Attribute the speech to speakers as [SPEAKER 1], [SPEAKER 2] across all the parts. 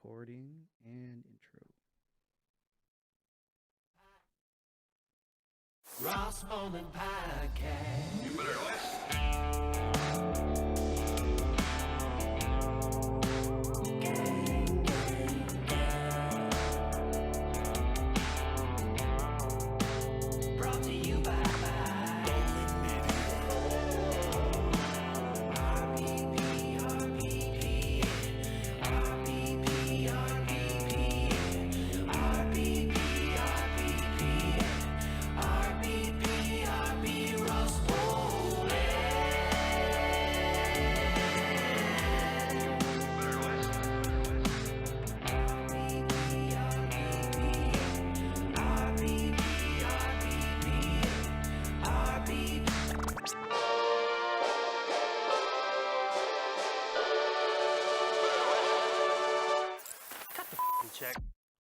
[SPEAKER 1] recording and intro.
[SPEAKER 2] Ross Bolen Podcast. You better Brought to you by Bolen Media. Ross Bolen.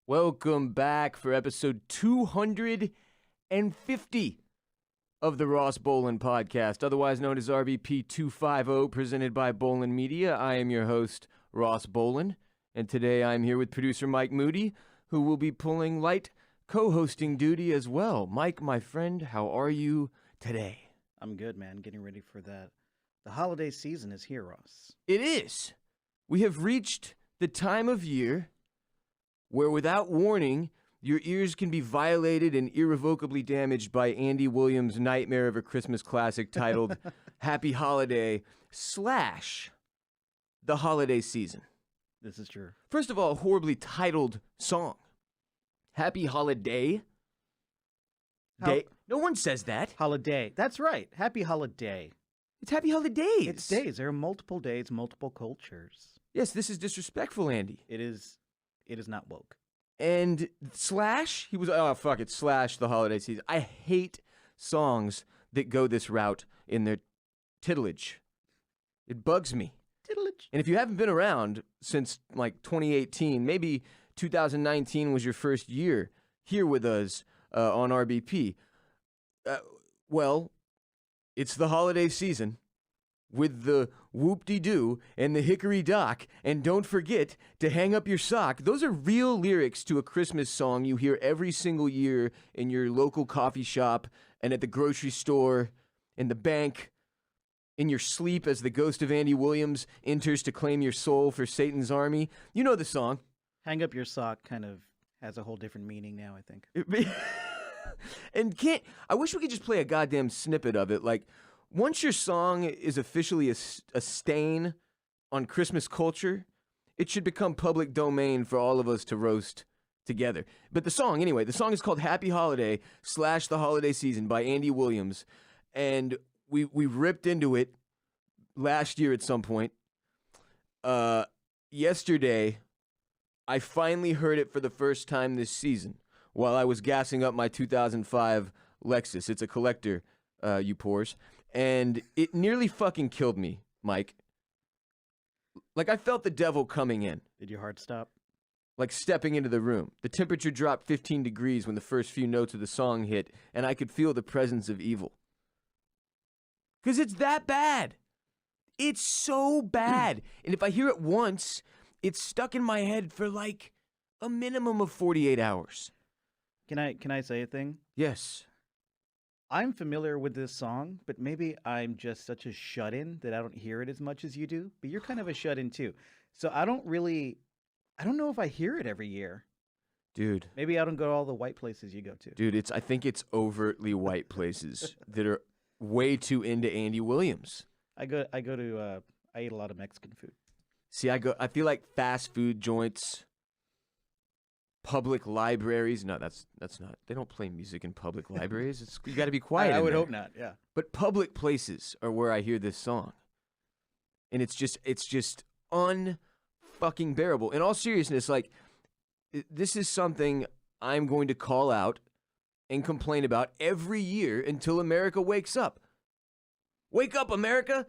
[SPEAKER 3] Welcome back for episode 250 of the Ross Bolen Podcast, otherwise known as RBP 250, presented by Bolen Media. I am your host, Ross Bolen, and today I'm here with producer Mike Moody, who will be pulling light co-hosting duty as well. Mike, my friend, how are you today?
[SPEAKER 1] I'm good, man. Getting ready for that. The holiday season is here, Ross.
[SPEAKER 3] It is. We have reached the time of year where without warning, your ears can be violated and irrevocably damaged by Andy Williams' Nightmare of a Christmas Classic titled Happy Holiday / The Holiday Season.
[SPEAKER 1] This is true.
[SPEAKER 3] First of all, a horribly titled song. Happy Holiday Day. No one says that.
[SPEAKER 1] Holiday. That's right. Happy holiday.
[SPEAKER 3] It's Happy Holidays.
[SPEAKER 1] It's days. There are multiple days, multiple cultures.
[SPEAKER 3] Yes, this is disrespectful, Andy.
[SPEAKER 1] It is not woke.
[SPEAKER 3] And / he was, oh, fuck it, / the holiday season. I hate songs that go this route in their titillage. It bugs me.
[SPEAKER 1] Titillage.
[SPEAKER 3] And if you haven't been around since like 2018, maybe 2019 was your first year here with us on RBP, well, it's the holiday season with the whoop-de-doo and the hickory-dock, and don't forget to hang up your sock. Those are real lyrics to a Christmas song you hear every single year in your local coffee shop and at the grocery store, in the bank, in your sleep as the ghost of Andy Williams enters to claim your soul for Satan's army. You know the song.
[SPEAKER 1] Hang up your sock kind of has a whole different meaning now, I think.
[SPEAKER 3] And I wish we could just play a goddamn snippet of it, like, once your song is officially a stain on Christmas culture, it should become public domain for all of us to roast together. But the song is called Happy Holiday / The Holiday Season by Andy Williams. And we ripped into it last year at some point. Yesterday, I finally heard it for the first time this season while I was gassing up my 2005 Lexus. It's a collector, you poors. And it nearly fucking killed me, Mike. Like, I felt the devil coming in.
[SPEAKER 1] Did your heart stop?
[SPEAKER 3] Like stepping into the room. The temperature dropped 15 degrees when the first few notes of the song hit, and I could feel the presence of evil. Because it's that bad. It's so bad. And if I hear it once, it's stuck in my head for like a minimum of 48 hours.
[SPEAKER 1] Can I say a thing?
[SPEAKER 3] Yes.
[SPEAKER 1] I'm familiar with this song, but maybe I'm just such a shut-in that I don't hear it as much as you do. But you're kind of a shut-in too. So I don't know if I hear it every year.
[SPEAKER 3] Dude.
[SPEAKER 1] Maybe I don't go to all the white places you go to.
[SPEAKER 3] Dude, I think it's overtly white places that are way too into Andy Williams.
[SPEAKER 1] I eat a lot of Mexican food.
[SPEAKER 3] See, I feel like fast food joints, public libraries. No, that's not. They don't play music in public libraries. You got to be quiet.
[SPEAKER 1] I would hope not. Yeah.
[SPEAKER 3] But public places are where I hear this song, and it's just unfucking bearable. In all seriousness, like, this is something I'm going to call out and complain about every year until America wakes up. Wake up, America!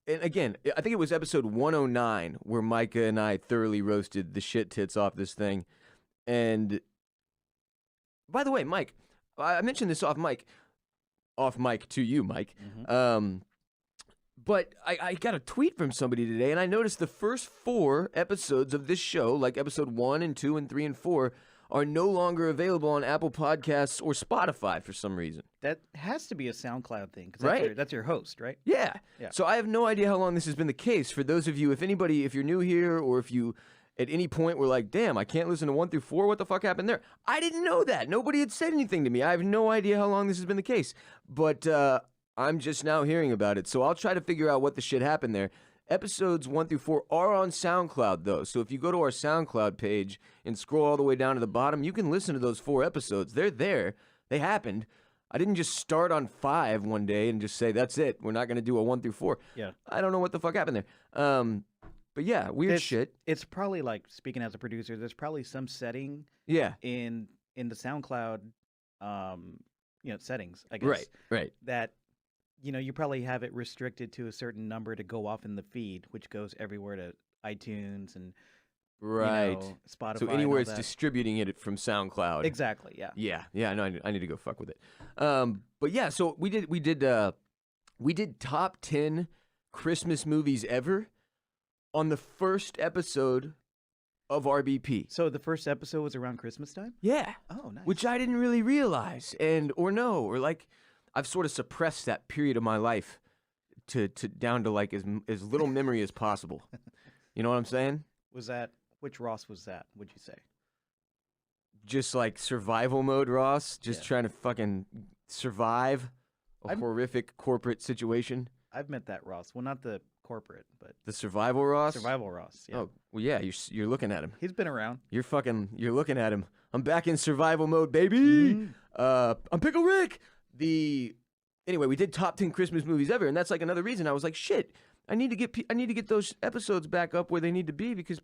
[SPEAKER 3] And again, I think it was episode 109 where Micah and I thoroughly roasted the shit tits off this thing. And by the way, Mike, I mentioned this off mic to you, Mike.
[SPEAKER 1] Mm-hmm.
[SPEAKER 3] But I got a tweet from somebody today, and I noticed the first 4 episodes of this show, like episode 1 and 2 and 3 and 4, are no longer available on Apple Podcasts or Spotify for some reason.
[SPEAKER 1] That has to be a SoundCloud thing, because
[SPEAKER 3] Right?
[SPEAKER 1] that's your host, right?
[SPEAKER 3] Yeah.
[SPEAKER 1] Yeah.
[SPEAKER 3] So I have no idea how long this has been the case. For those of you, if you're new here, or if you at any point were like, damn, I can't listen to 1 through 4, what the fuck happened there? I didn't know that. Nobody had said anything to me. I have no idea how long this has been the case. But I'm just now hearing about it. So I'll try to figure out what the shit happened there. Episodes 1 through 4 are on SoundCloud, though. So if you go to our SoundCloud page and scroll all the way down to the bottom, you can listen to those 4 episodes. They're there. They happened. I didn't just start on 5 one day and just say, that's it. We're not going to do a 1 through 4.
[SPEAKER 1] Yeah.
[SPEAKER 3] I don't know what the fuck happened there. But yeah, weird shit.
[SPEAKER 1] It's probably like, speaking as a producer, there's probably some setting
[SPEAKER 3] Yeah.
[SPEAKER 1] in the SoundCloud, settings, I guess.
[SPEAKER 3] Right.
[SPEAKER 1] That, you probably have it restricted to a certain number to go off in the feed, which goes everywhere to iTunes and
[SPEAKER 3] Right.
[SPEAKER 1] Spotify.
[SPEAKER 3] So
[SPEAKER 1] and
[SPEAKER 3] anywhere
[SPEAKER 1] all
[SPEAKER 3] it's
[SPEAKER 1] that.
[SPEAKER 3] distributing it from SoundCloud.
[SPEAKER 1] Exactly. Yeah.
[SPEAKER 3] Yeah. No, I need to go fuck with it. But yeah, so we did top 10 Christmas movies ever on the first episode of RBP.
[SPEAKER 1] So the first episode was around Christmas time.
[SPEAKER 3] Yeah.
[SPEAKER 1] Oh, nice.
[SPEAKER 3] Which I didn't really realize or know, or like I've sort of suppressed that period of my life to down to like as little memory as possible. You know what I'm saying?
[SPEAKER 1] Which Ross was that? Would you say?
[SPEAKER 3] Just like survival mode, Ross. Just
[SPEAKER 1] Yeah.
[SPEAKER 3] trying to fucking survive a horrific corporate situation.
[SPEAKER 1] I've met that Ross. Well, not the corporate, but
[SPEAKER 3] The survival Ross.
[SPEAKER 1] survival Ross. Yeah.
[SPEAKER 3] Oh well, yeah. You're looking at him.
[SPEAKER 1] He's been around.
[SPEAKER 3] You're looking at him. I'm back in survival mode, baby. I'm Pickle Rick. Anyway, we did top 10 Christmas movies ever, and that's like another reason I was like, shit. I need to get those episodes back up where they need to be because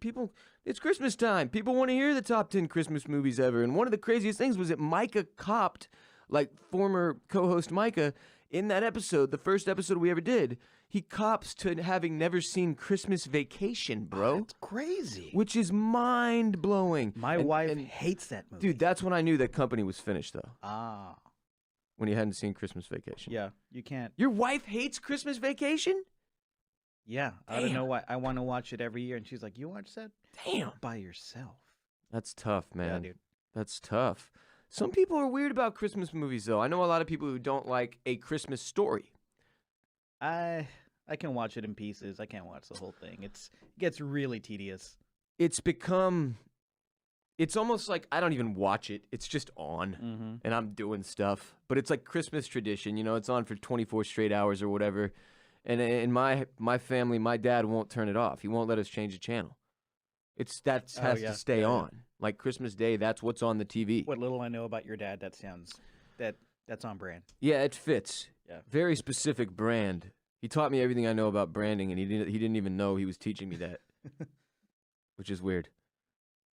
[SPEAKER 3] it's Christmas time. People want to hear the top 10 Christmas movies ever. And one of the craziest things was that Micah copped, like former co-host Micah, in that episode, the first episode we ever did, he cops to having never seen Christmas Vacation, bro.
[SPEAKER 1] It's crazy.
[SPEAKER 3] Which is mind-blowing.
[SPEAKER 1] My wife hates that movie.
[SPEAKER 3] Dude, that's when I knew that company was finished, though.
[SPEAKER 1] Ah.
[SPEAKER 3] When you hadn't seen Christmas Vacation.
[SPEAKER 1] Yeah, you can't.
[SPEAKER 3] Your wife hates Christmas Vacation?
[SPEAKER 1] Yeah, I don't know why. I want to watch it every year, and she's like, "You watch that?
[SPEAKER 3] Damn.
[SPEAKER 1] By yourself."
[SPEAKER 3] That's tough, man.
[SPEAKER 1] Yeah, dude.
[SPEAKER 3] That's tough. Some people are weird about Christmas movies, though. I know a lot of people who don't like A Christmas Story.
[SPEAKER 1] I can watch it in pieces. I can't watch the whole thing. It gets really tedious.
[SPEAKER 3] It's almost like I don't even watch it. It's just on, and I'm doing stuff. But it's like Christmas tradition, it's on for 24 straight hours or whatever. And in my family, my dad won't turn it off. He won't let us change the channel. Has to stay on. Like Christmas Day, that's what's on the TV.
[SPEAKER 1] What little I know about your dad, that's on brand.
[SPEAKER 3] Yeah, it fits.
[SPEAKER 1] Yeah.
[SPEAKER 3] Very specific brand. He taught me everything I know about branding, and he didn't even know he was teaching me that, which is weird.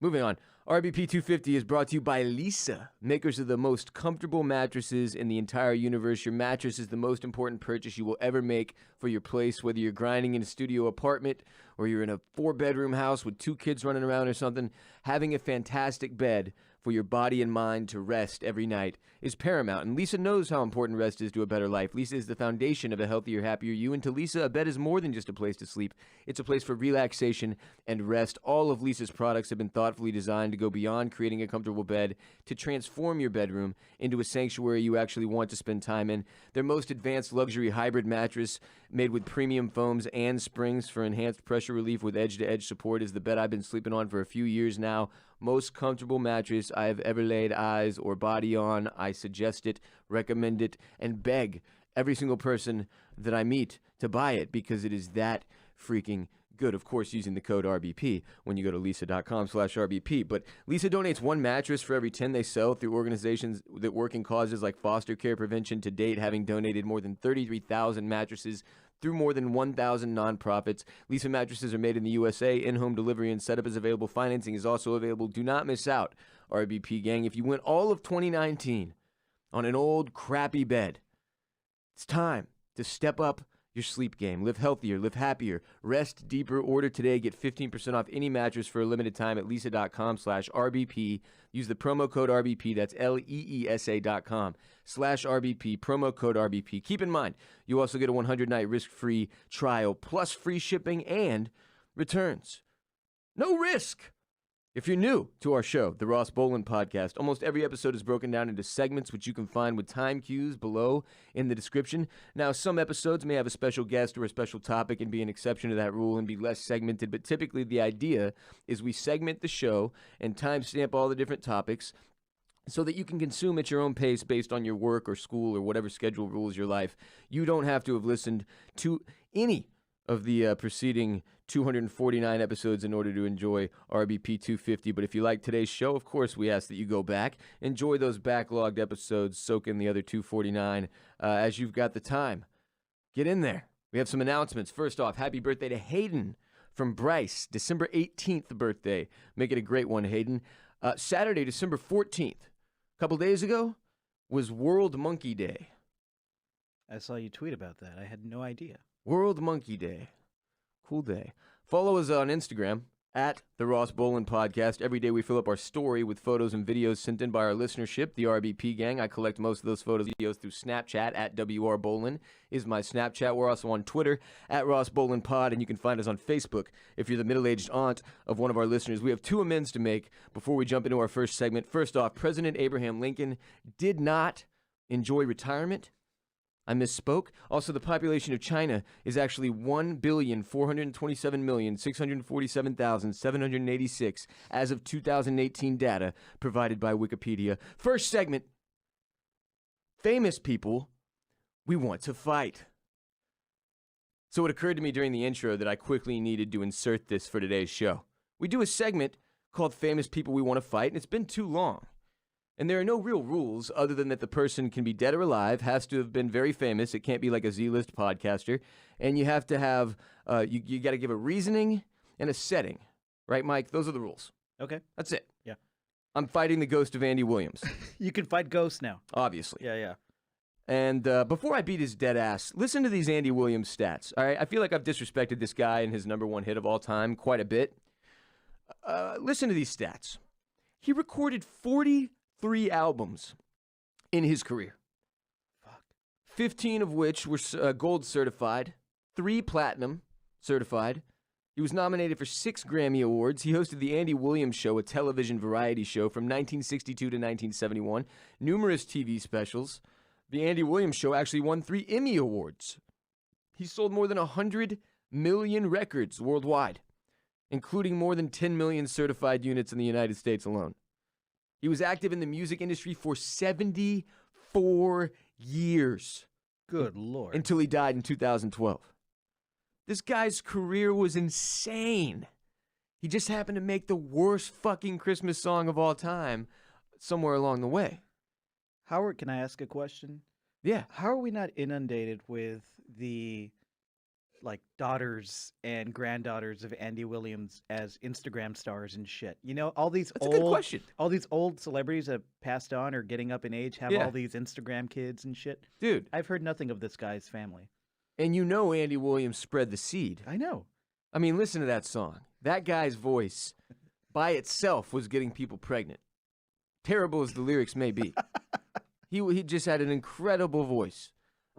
[SPEAKER 3] Moving on. RBP 250 is brought to you by Leesa, makers of the most comfortable mattresses in the entire universe. Your mattress is the most important purchase you will ever make for your place, whether you're grinding in a studio apartment or you're in a 4-bedroom house with 2 kids running around or something. Having a fantastic bed for your body and mind to rest every night is paramount. And Leesa knows how important rest is to a better life. Leesa is the foundation of a healthier, happier you. And to Leesa, a bed is more than just a place to sleep. It's a place for relaxation and rest. All of Leesa's products have been thoughtfully designed to go beyond creating a comfortable bed to transform your bedroom into a sanctuary you actually want to spend time in. Their most advanced luxury hybrid mattress, made with premium foams and springs for enhanced pressure relief with edge-to-edge support, is the bed I've been sleeping on for a few years now. Most comfortable mattress I have ever laid eyes or body on. I suggest it, recommend it, and beg every single person that I meet to buy it because it is that freaking good. Of course, using the code RBP when you go to Leesa.com/RBP. But Leesa donates 1 mattress for every 10 they sell through organizations that work in causes like foster care prevention, to date having donated more than 33,000 mattresses through more than 1,000 nonprofits. Leesa mattresses are made in the USA. In-home delivery and setup is available. Financing is also available. Do not miss out, RBP gang. If you went all of 2019 on an old crappy bed, it's time to step up your sleep game. Live healthier, live happier, rest deeper. Order today. Get 15% off any mattress for a limited time at Leesa.com/RBP. Use the promo code RBP. That's LEESA.com/RBP. Promo code RBP. Keep in mind, you also get a 100-night risk-free trial plus free shipping and returns. No risk. If you're new to our show, the Ross Bolen Podcast, almost every episode is broken down into segments, which you can find with time cues below in the description. Now, some episodes may have a special guest or a special topic and be an exception to that rule and be less segmented, but typically the idea is we segment the show and timestamp all the different topics so that you can consume at your own pace based on your work or school or whatever schedule rules your life. You don't have to have listened to any of the preceding 249 episodes in order to enjoy RBP 250. But if you like today's show, of course, we ask that you go back, enjoy those backlogged episodes, soak in the other 249 as you've got the time. Get in there. We have some announcements. First off, happy birthday to Hayden from Bryce, December 18th birthday. Make it a great one, Hayden. Saturday, December 14th, a couple days ago, was World Monkey Day.
[SPEAKER 1] I saw you tweet about that. I had no idea.
[SPEAKER 3] World Monkey Day. Cool day. Follow us on Instagram at the Ross Bolen Podcast. Every day we fill up our story with photos and videos sent in by our listenership, the RBP gang. I collect most of those photos and videos through Snapchat at WR Bolen is my Snapchat. We're also on Twitter at Ross Bolen Pod, and you can find us on Facebook if you're the middle-aged aunt of one of our listeners. We have two amends to make before we jump into our first segment. First off, President Abraham Lincoln did not enjoy retirement. I misspoke. Also, the population of China is actually 1,427,647,786 as of 2018 data provided by Wikipedia. First segment, famous people we want to fight. So it occurred to me during the intro that I quickly needed to insert this for today's show. We do a segment called Famous People We Want to Fight, and it's been too long. And there are no real rules other than that the person can be dead or alive, has to have been very famous. It can't be like a Z-list podcaster. And you have to have, you got to give a reasoning and a setting. Right, Mike? Those are the rules.
[SPEAKER 1] Okay.
[SPEAKER 3] That's it.
[SPEAKER 1] Yeah.
[SPEAKER 3] I'm fighting the ghost of Andy Williams.
[SPEAKER 1] You can fight ghosts now.
[SPEAKER 3] Obviously.
[SPEAKER 1] Yeah.
[SPEAKER 3] And before I beat his dead ass, listen to these Andy Williams stats. All right? I feel like I've disrespected this guy and his number one hit of all time quite a bit. Listen to these stats. He recorded 43 albums in his career.
[SPEAKER 1] Fuck.
[SPEAKER 3] 15 of which were gold certified, 3 platinum certified. He was nominated for 6 Grammy Awards. He hosted The Andy Williams Show, a television variety show from 1962 to 1971. Numerous TV specials. The Andy Williams Show actually won 3 Emmy Awards. He sold more than 100 million records worldwide, including more than 10 million certified units in the United States alone. He was active in the music industry for 74 years.
[SPEAKER 1] Good Lord.
[SPEAKER 3] Until he died in 2012. This guy's career was insane. He just happened to make the worst fucking Christmas song of all time somewhere along the way.
[SPEAKER 1] Howard, can I ask a question?
[SPEAKER 3] Yeah.
[SPEAKER 1] How are we not inundated with the daughters and granddaughters of Andy Williams as Instagram stars and shit? You know, all these
[SPEAKER 3] That's a good question.
[SPEAKER 1] All these old celebrities that passed on or getting up in age have all these Instagram kids and shit.
[SPEAKER 3] Dude.
[SPEAKER 1] I've heard nothing of this guy's family.
[SPEAKER 3] And you know Andy Williams spread the seed.
[SPEAKER 1] I know.
[SPEAKER 3] I mean, listen to that song. That guy's voice by itself was getting people pregnant. Terrible as the lyrics may be. He just had an incredible voice.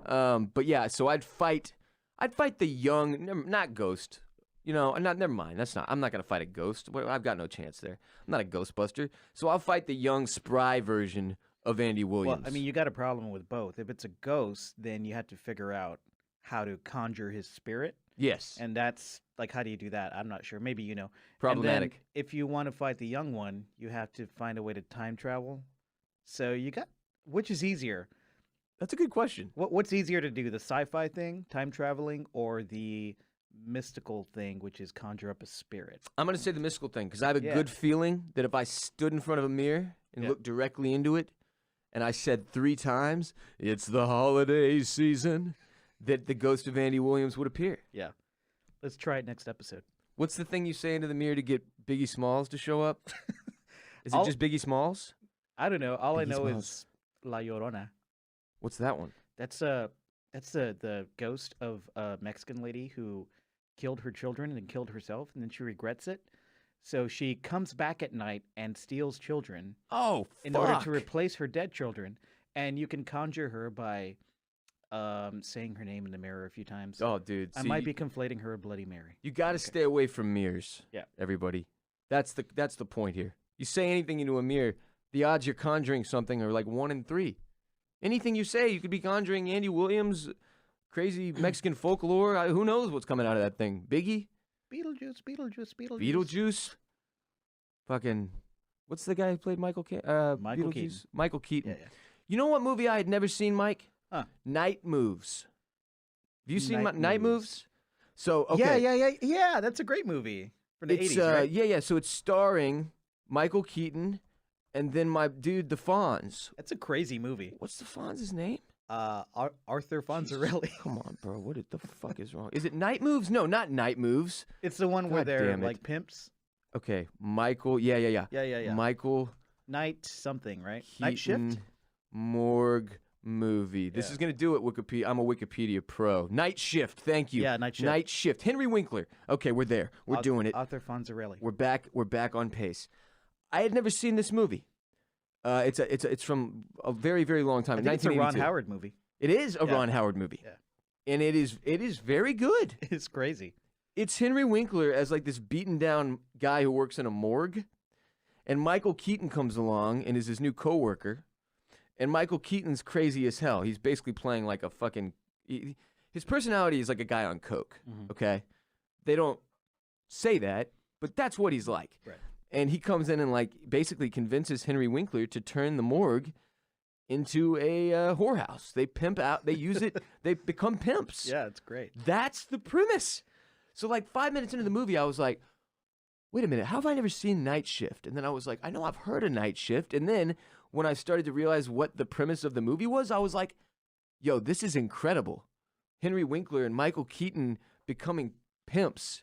[SPEAKER 3] But yeah, so I'd fight the young, not ghost. You know, never mind. I'm not going to fight a ghost. I've got no chance there. I'm not a Ghostbuster. So I'll fight the young, spry version of Andy Williams.
[SPEAKER 1] Well, I mean, you got a problem with both. If it's a ghost, then you have to figure out how to conjure his spirit.
[SPEAKER 3] Yes.
[SPEAKER 1] And that's, how do you do that? I'm not sure. Maybe you know.
[SPEAKER 3] Problematic.
[SPEAKER 1] And then if you want to fight the young one, you have to find a way to time travel. So which is easier?
[SPEAKER 3] That's a good question.
[SPEAKER 1] What's easier to do, the sci-fi thing, time traveling, or the mystical thing, which is conjure up a spirit?
[SPEAKER 3] I'm going to say the mystical thing because I have a good feeling that if I stood in front of a mirror and looked directly into it and I said 3 times, "It's the holiday season," that the ghost of Andy Williams would appear.
[SPEAKER 1] Yeah. Let's try it next episode.
[SPEAKER 3] What's the thing you say into the mirror to get Biggie Smalls to show up? Is it just Biggie Smalls?
[SPEAKER 1] I don't know. All I know
[SPEAKER 3] Smalls.
[SPEAKER 1] is La Llorona.
[SPEAKER 3] What's that one?
[SPEAKER 1] That's a That's the ghost of a Mexican lady who killed her children and killed herself, and then she regrets it. So she comes back at night and steals children
[SPEAKER 3] Oh,
[SPEAKER 1] in order
[SPEAKER 3] fuck.
[SPEAKER 1] to replace her dead children. And you can conjure her by saying her name in the mirror a few times.
[SPEAKER 3] Oh, dude.
[SPEAKER 1] I
[SPEAKER 3] see,
[SPEAKER 1] might be conflating her with Bloody Mary.
[SPEAKER 3] You got to stay away from mirrors.
[SPEAKER 1] Yeah.
[SPEAKER 3] Everybody. That's the point here. You say anything into a mirror, the odds you're conjuring something are like 1 in 3. Anything you say, you could be conjuring Andy Williams, crazy Mexican folklore. Who knows what's coming out of that thing? Biggie?
[SPEAKER 1] Beetlejuice, Beetlejuice, Beetlejuice.
[SPEAKER 3] Beetlejuice? Fucking, what's the guy who played Michael Keaton?
[SPEAKER 1] Michael Keaton.
[SPEAKER 3] Michael Keaton.
[SPEAKER 1] Yeah.
[SPEAKER 3] You know what movie I had never seen, Mike?
[SPEAKER 1] Huh.
[SPEAKER 3] Night Moves. Have you seen
[SPEAKER 1] Night
[SPEAKER 3] Night
[SPEAKER 1] Moves.
[SPEAKER 3] Moves? So, okay.
[SPEAKER 1] Yeah. That's a great movie from the
[SPEAKER 3] It's
[SPEAKER 1] 80s, right?
[SPEAKER 3] yeah. So it's starring Michael Keaton, and then my dude, the Fonz.
[SPEAKER 1] That's a crazy movie.
[SPEAKER 3] What's the Fonz's name?
[SPEAKER 1] Arthur Fonzarelli.
[SPEAKER 3] Come on, bro. What the fuck is wrong? Is it Night Moves? No, not Night Moves.
[SPEAKER 1] It's the one where
[SPEAKER 3] God
[SPEAKER 1] they're
[SPEAKER 3] damn it.
[SPEAKER 1] like pimps.
[SPEAKER 3] Okay, Michael. Yeah.
[SPEAKER 1] Yeah.
[SPEAKER 3] Michael
[SPEAKER 1] Night something, right?
[SPEAKER 3] Keaton
[SPEAKER 1] Night Shift.
[SPEAKER 3] Morgue movie. This
[SPEAKER 1] Yeah.
[SPEAKER 3] is gonna do it. Wikipedia. I'm a Wikipedia pro. Night Shift. Thank you.
[SPEAKER 1] Yeah, Night Shift.
[SPEAKER 3] Night Shift. Henry Winkler. Okay, we're there. We're doing it.
[SPEAKER 1] Arthur Fonzarelli.
[SPEAKER 3] We're back. We're back on pace. I had never seen this movie. It's from a very, very long time.
[SPEAKER 1] I think it's a Ron
[SPEAKER 3] 1982.
[SPEAKER 1] Howard movie.
[SPEAKER 3] It is a
[SPEAKER 1] Yeah.
[SPEAKER 3] Ron Howard movie.
[SPEAKER 1] Yeah.
[SPEAKER 3] And it is very good.
[SPEAKER 1] It's crazy.
[SPEAKER 3] It's Henry Winkler as like this beaten down guy who works in a morgue. And Michael Keaton comes along and is his new coworker. And Michael Keaton's crazy as hell. He's basically playing like a fucking his personality is like a guy on coke,
[SPEAKER 1] Mhm.
[SPEAKER 3] okay? They don't say that, but that's what he's like.
[SPEAKER 1] Right.
[SPEAKER 3] And he comes in and like basically convinces Henry Winkler to turn the morgue into a whorehouse. They pimp out, they use it, they become pimps.
[SPEAKER 1] Yeah, it's great.
[SPEAKER 3] That's the premise. So like 5 minutes into the movie, I was like, wait a minute, how have I never seen Night Shift? And then I was like, I know I've heard of Night Shift. And then when I started to realize what the premise of the movie was, I was like, yo, this is incredible. Henry Winkler and Michael Keaton becoming pimps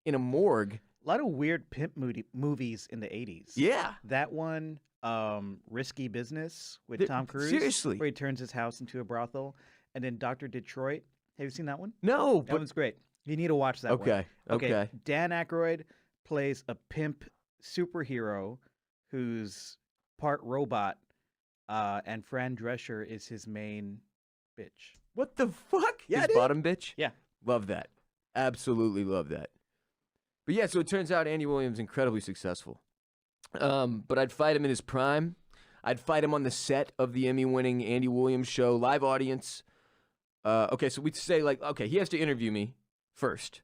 [SPEAKER 3] in a morgue.
[SPEAKER 1] A lot of weird pimp movies in the 80s.
[SPEAKER 3] Yeah.
[SPEAKER 1] That one, Risky Business with
[SPEAKER 3] Th-
[SPEAKER 1] Tom Cruise.
[SPEAKER 3] seriously.
[SPEAKER 1] Where he turns his house into a brothel. And then Dr. Detroit. Have you seen that one?
[SPEAKER 3] No,
[SPEAKER 1] That
[SPEAKER 3] but
[SPEAKER 1] one's great. You need to watch that one.
[SPEAKER 3] okay.
[SPEAKER 1] Dan Aykroyd plays a pimp superhero who's part robot, and Fran Drescher is his main bitch.
[SPEAKER 3] What the fuck?
[SPEAKER 1] Yeah,
[SPEAKER 3] His
[SPEAKER 1] dude.
[SPEAKER 3] bottom bitch?
[SPEAKER 1] Yeah.
[SPEAKER 3] Love that. Absolutely love that. But yeah, so it turns out Andy Williams incredibly successful. But I'd fight him in his prime. I'd fight him on the set of the Emmy-winning Andy Williams show, live audience. Okay, so we'd say like, okay, he has to interview me first.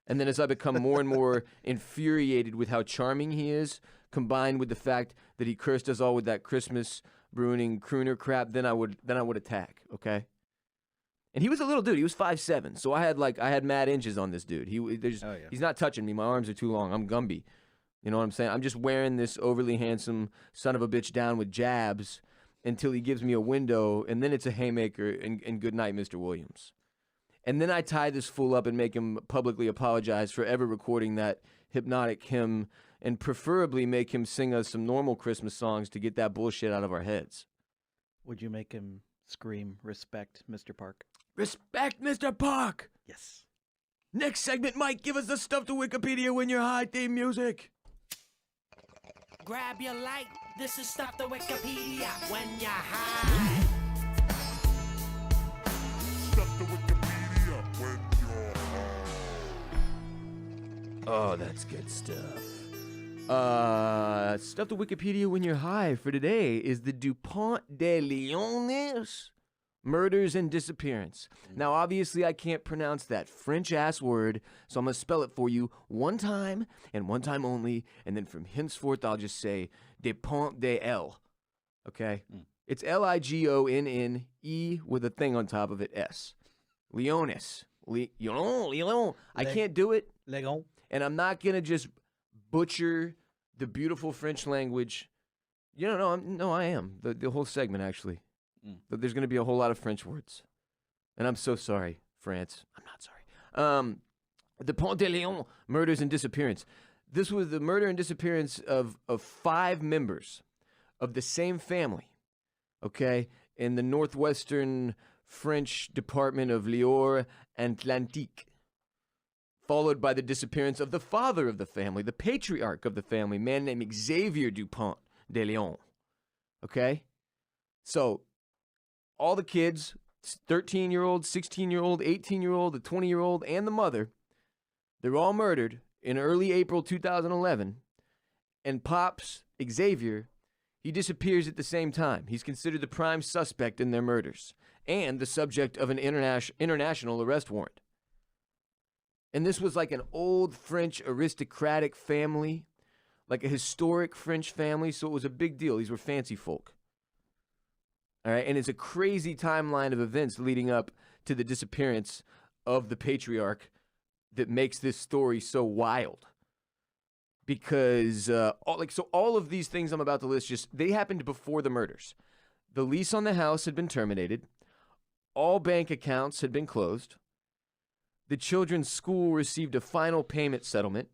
[SPEAKER 3] And then as I become more and more infuriated with how charming he is, combined with the fact that he cursed us all with that Christmas ruining crooner crap, then I would attack, okay? And he was a little dude. He was 5'7", so I had mad inches on this dude. He's not touching me. My arms are too long. I'm Gumby. You know what I'm saying? I'm just wearing this overly handsome son of a bitch down with jabs until he gives me a window, and then it's a haymaker and good night, Mr. Williams. And then I tie this fool up and make him publicly apologize for ever recording that hypnotic hymn, and preferably make him sing us some normal Christmas songs to get that bullshit out of our heads.
[SPEAKER 1] Would you make him scream, "Respect, Mr. Park"?
[SPEAKER 3] Respect, Mr. Park!
[SPEAKER 1] Yes.
[SPEAKER 3] Next segment, Mike, give us the stuff to Wikipedia when you're high theme music.
[SPEAKER 2] Grab your light. This is stuff to Wikipedia when you're high.
[SPEAKER 4] Stuff to Wikipedia when you're high.
[SPEAKER 3] Oh, that's good stuff. Stuff to Wikipedia when you're high for today is the Dupont de Ligonnès murders and disappearance. Now, obviously, I can't pronounce that French-ass word, so I'm going to spell it for you one time and one time only, and then from henceforth, I'll just say Dupont de L. Okay? It's Ligonnne with a thing on top of it, S. Ligonnès. Lyon. I can't do it.
[SPEAKER 1] Legon.
[SPEAKER 3] And I'm not going to just butcher the beautiful French language. You know, I am. The whole segment, actually. But there's going to be a whole lot of French words. And I'm so sorry, France. I'm not sorry. The Pont de Lyon murders and disappearance. This was the murder and disappearance of 5 members of the same family, okay, in the northwestern French department of Loire-Atlantique, followed by the disappearance of the father of the family, the patriarch of the family, a man named Xavier Dupont de Lyon. Okay? So, all the kids, 13-year-old, 16-year-old, 18-year-old, the 20-year-old, and the mother, they're all murdered in early April 2011. And Pops, Xavier, he disappears at the same time. He's considered the prime suspect in their murders and the subject of an international arrest warrant. And this was like an old French aristocratic family, like a historic French family, so it was a big deal. These were fancy folk. All right, and it's a crazy timeline of events leading up to the disappearance of the patriarch that makes this story so wild. Because all of these things I'm about to list, they happened before the murders. The lease on the house had been terminated. All bank accounts had been closed. The children's school received a final payment settlement.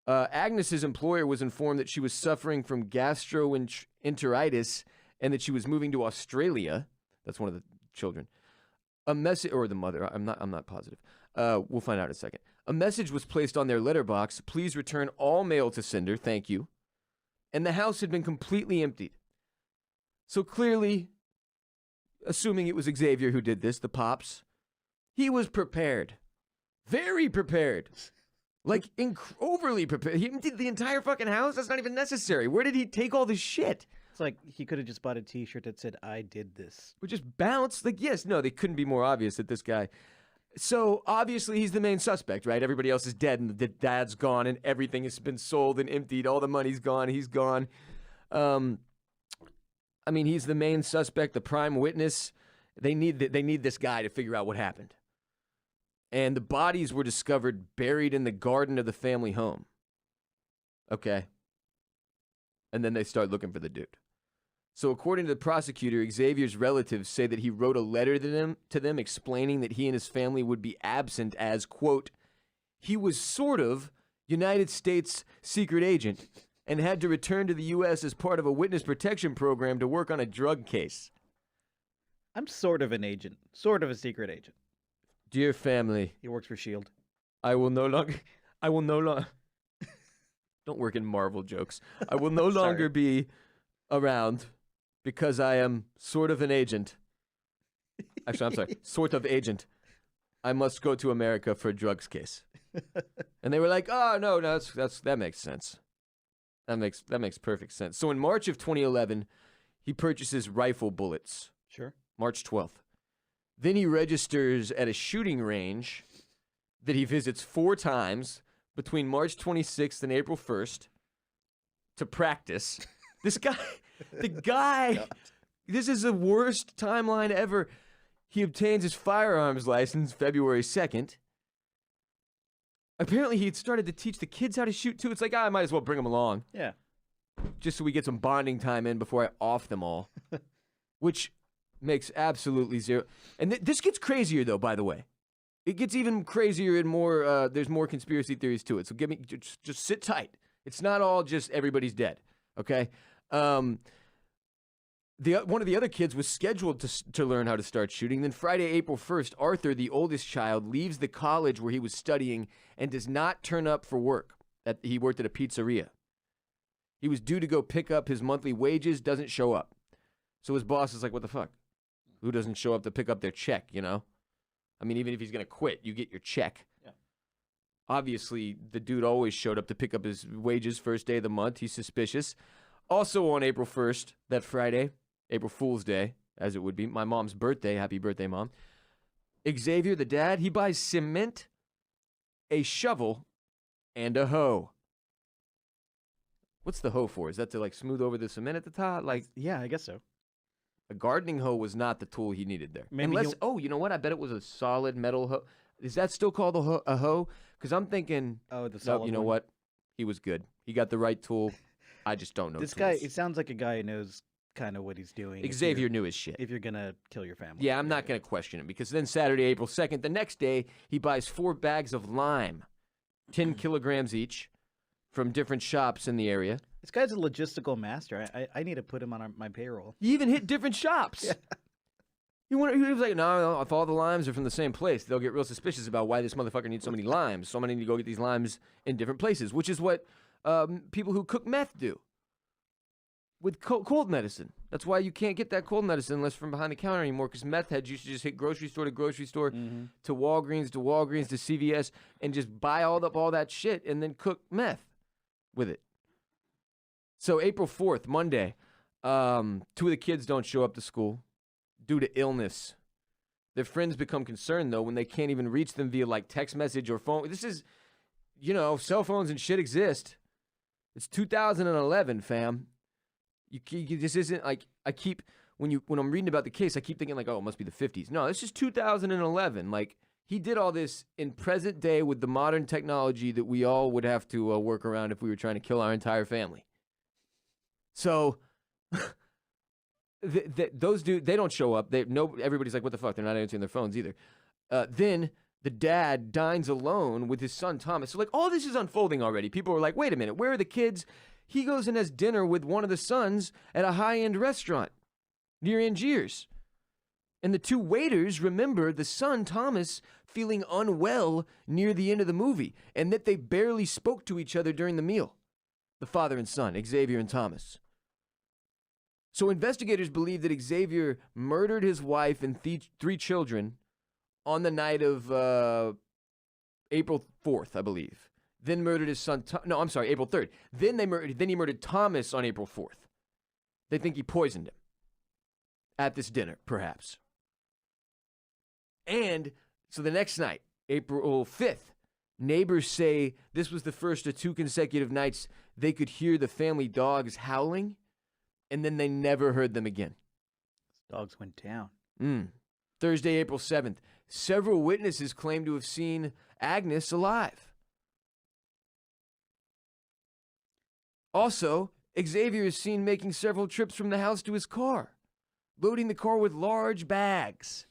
[SPEAKER 3] Agnes's employer was informed that she was suffering from gastroenteritis and that she was moving to Australia. That's one of the children. A message, or the mother. I'm not positive. We'll find out in a second. A message was placed on their letterbox. Please return all mail to sender. Thank you. And the house had been completely emptied. So clearly, assuming it was Xavier who did this, the Pops, he was prepared. Very prepared. Like, overly prepared. He emptied the entire fucking house? That's not even necessary. Where did he take all this shit?
[SPEAKER 1] It's like he could have just bought a T-shirt that said, "I did this."
[SPEAKER 3] Or just bounced. Like, yes, no, they couldn't be more obvious that this guy. So, obviously, he's the main suspect, right? Everybody else is dead, and the dad's gone, and everything has been sold and emptied. All the money's gone. He's gone. I mean, he's the main suspect, the prime witness. They need this guy to figure out what happened. And the bodies were discovered buried in the garden of the family home. Okay. And then they start looking for the dude. So according to the prosecutor, Xavier's relatives say that he wrote a letter to them explaining that he and his family would be absent as, quote, he was sort of United States secret agent and had to return to the U.S. as part of a witness protection program to work on a drug case.
[SPEAKER 1] I'm sort of an agent, sort of a secret agent.
[SPEAKER 3] Dear family,
[SPEAKER 1] He works for S.H.I.E.L.D.
[SPEAKER 3] I will no longer, don't work in Marvel jokes. I will no longer be around because I am sort of an agent. Actually, I'm sorry, sort of agent. I must go to America for a drugs case. And they were like, oh, no, that makes sense. That makes perfect sense. So in March of 2011, he purchases rifle bullets.
[SPEAKER 1] Sure.
[SPEAKER 3] March 12th. Then he registers at a shooting range that he visits 4 times between March 26th and April 1st to practice. This guy, this is the worst timeline ever. He obtains his firearms license February 2nd. Apparently, he had started to teach the kids how to shoot, too. It's like, I might as well bring them along.
[SPEAKER 1] Yeah.
[SPEAKER 3] Just so we get some bonding time in before I off them all. Which makes absolutely zero. And this gets crazier, though, by the way. It gets even crazier and more, there's more conspiracy theories to it. So just sit tight. It's not all just everybody's dead, okay? One of the other kids was scheduled to learn how to start shooting. Then Friday, April 1st, Arthur, the oldest child, leaves the college where he was studying and does not turn up for work. He worked at a pizzeria. He was due to go pick up his monthly wages, doesn't show up. So his boss is like, what the fuck? Who doesn't show up to pick up their check, you know? I mean, even if he's going to quit, you get your check. Yeah. Obviously, the dude always showed up to pick up his wages first day of the month. He's suspicious. Also on April 1st, that Friday, April Fool's Day, as it would be, my mom's birthday, happy birthday, Mom. Xavier, the dad, he buys cement, a shovel, and a hoe. What's the hoe for? Is that to, like, smooth over the cement at the top? Like,
[SPEAKER 1] yeah, I guess so.
[SPEAKER 3] A gardening hoe was not the tool he needed there.
[SPEAKER 1] Maybe
[SPEAKER 3] you know what? I bet it was a solid metal hoe. Is that still called a hoe? Because I'm thinking,
[SPEAKER 1] the solid
[SPEAKER 3] you know
[SPEAKER 1] one.
[SPEAKER 3] what? He was good. He got the right tool. I just don't know
[SPEAKER 1] This
[SPEAKER 3] tools.
[SPEAKER 1] guy, it sounds like a guy who knows kind of what he's doing.
[SPEAKER 3] Xavier knew his shit.
[SPEAKER 1] If you're going to kill your family.
[SPEAKER 3] Yeah, I'm not going to question him because then Saturday, April 2nd, the next day, he buys 4 bags of lime, 10 kilograms each, from different shops in the area.
[SPEAKER 1] This guy's a logistical master. I need to put him on my payroll.
[SPEAKER 3] He even hit different shops.
[SPEAKER 1] Yeah.
[SPEAKER 3] He was like, no, if all the limes are from the same place, they'll get real suspicious about why this motherfucker needs so many limes. So I'm going to need to go get these limes in different places, which is what people who cook meth do with cold medicine. That's why you can't get that cold medicine unless from behind the counter anymore, because meth heads used to just hit grocery store to grocery store, to Walgreens to CVS, and just buy up all that shit and then cook meth with it. So April 4th, Monday, 2 of the kids don't show up to school due to illness. Their friends become concerned, though, when they can't even reach them via, like, text message or phone. This is, cell phones and shit exist. It's 2011, fam. This isn't, like, when I'm reading about the case, I keep thinking, like, oh, it must be the 50s. No, this is 2011. Like, he did all this in present day with the modern technology that we all would have to work around if we were trying to kill our entire family. So... those dudes, they don't show up. Everybody's like, what the fuck? They're not answering their phones either. Then the dad dines alone with his son Thomas. So like all this is unfolding already. People are like, wait a minute, where are the kids? He goes and has dinner with one of the sons at a high-end restaurant near Angiers. And the 2 waiters remember the son Thomas feeling unwell near the end of the movie, and that they barely spoke to each other during the meal. The father and son, Xavier and Thomas. So investigators believe that Xavier murdered his wife and 3 children on the night of April 4th, I believe. Then murdered his son. April 3rd. Then he murdered Thomas on April 4th. They think he poisoned him at this dinner, perhaps. And so the next night, April 5th, neighbors say this was the first of 2 consecutive nights they could hear the family dogs howling. And then they never heard them again.
[SPEAKER 1] Dogs went down.
[SPEAKER 3] Thursday, April 7th. Several witnesses claim to have seen Agnes alive. Also, Xavier is seen making several trips from the house to his car, loading the car with large bags.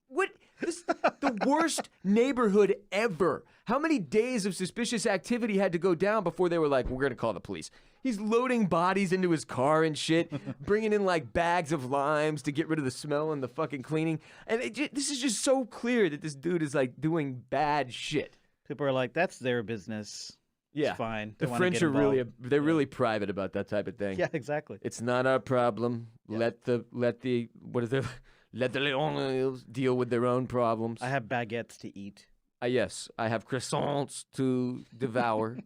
[SPEAKER 3] What? This the worst neighborhood ever. How many days of suspicious activity had to go down before they were like, we're going to call the police? He's loading bodies into his car and shit, bringing in like bags of limes to get rid of the smell and the fucking cleaning. And this is just so clear that this dude is like doing bad shit.
[SPEAKER 1] People are like, that's their business.
[SPEAKER 3] Yeah.
[SPEAKER 1] It's fine.
[SPEAKER 3] The French are really private about that type of thing.
[SPEAKER 1] Yeah, exactly.
[SPEAKER 3] It's not our problem.
[SPEAKER 1] Yeah.
[SPEAKER 3] Let the Ligonnès deal with their own problems.
[SPEAKER 1] I have baguettes to eat.
[SPEAKER 3] Yes, I have croissants to devour.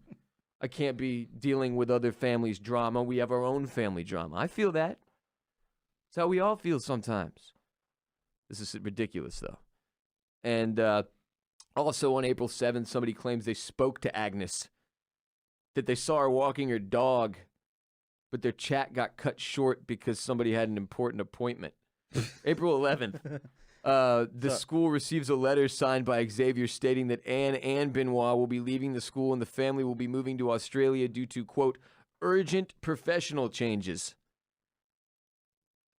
[SPEAKER 3] I can't be dealing with other families' drama. We have our own family drama. I feel that. It's how we all feel sometimes. This is ridiculous, though. And also on April 7th, somebody claims they spoke to Agnes, that they saw her walking her dog, but their chat got cut short because somebody had an important appointment. April 11th. The school receives a letter signed by Xavier stating that Anne and Benoit will be leaving the school and the family will be moving to Australia due to, quote, urgent professional changes.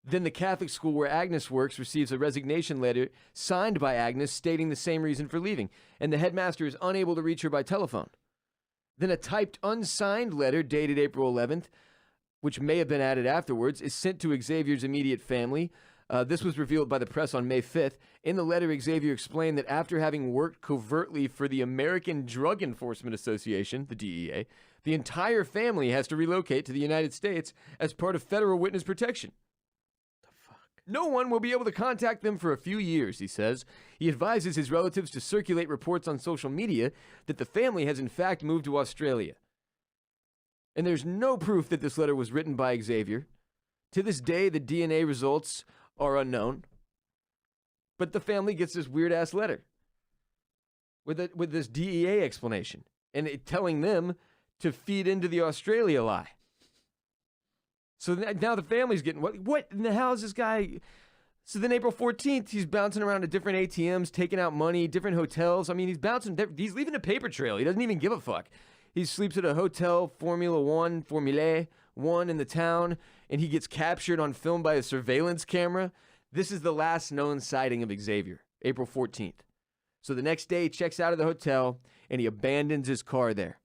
[SPEAKER 3] Then the Catholic school where Agnes works receives a resignation letter signed by Agnes stating the same reason for leaving, and the headmaster is unable to reach her by telephone. Then a typed unsigned letter dated April 11th, which may have been added afterwards, is sent to Xavier's immediate family. This was revealed by the press on May 5th. In the letter, Xavier explained that after having worked covertly for the American Drug Enforcement Association, the DEA, the entire family has to relocate to the United States as part of federal witness protection. The fuck? No one will be able to contact them for a few years, he says. He advises his relatives to circulate reports on social media that the family has in fact moved to Australia. And there's no proof that this letter was written by Xavier. To this day, the DNA results are unknown, but the family gets this weird-ass letter with this DEA explanation and telling them to feed into the Australia lie. So now the family's getting, what in the hell is this guy? So then April 14th, he's bouncing around to different ATMs, taking out money, different hotels. I mean, he's leaving a paper trail. He doesn't even give a fuck. He sleeps at a hotel, Formula 1 in the town, and he gets captured on film by a surveillance camera. This is the last known sighting of Xavier, April 14th. So the next day, he checks out of the hotel, and he abandons his car there.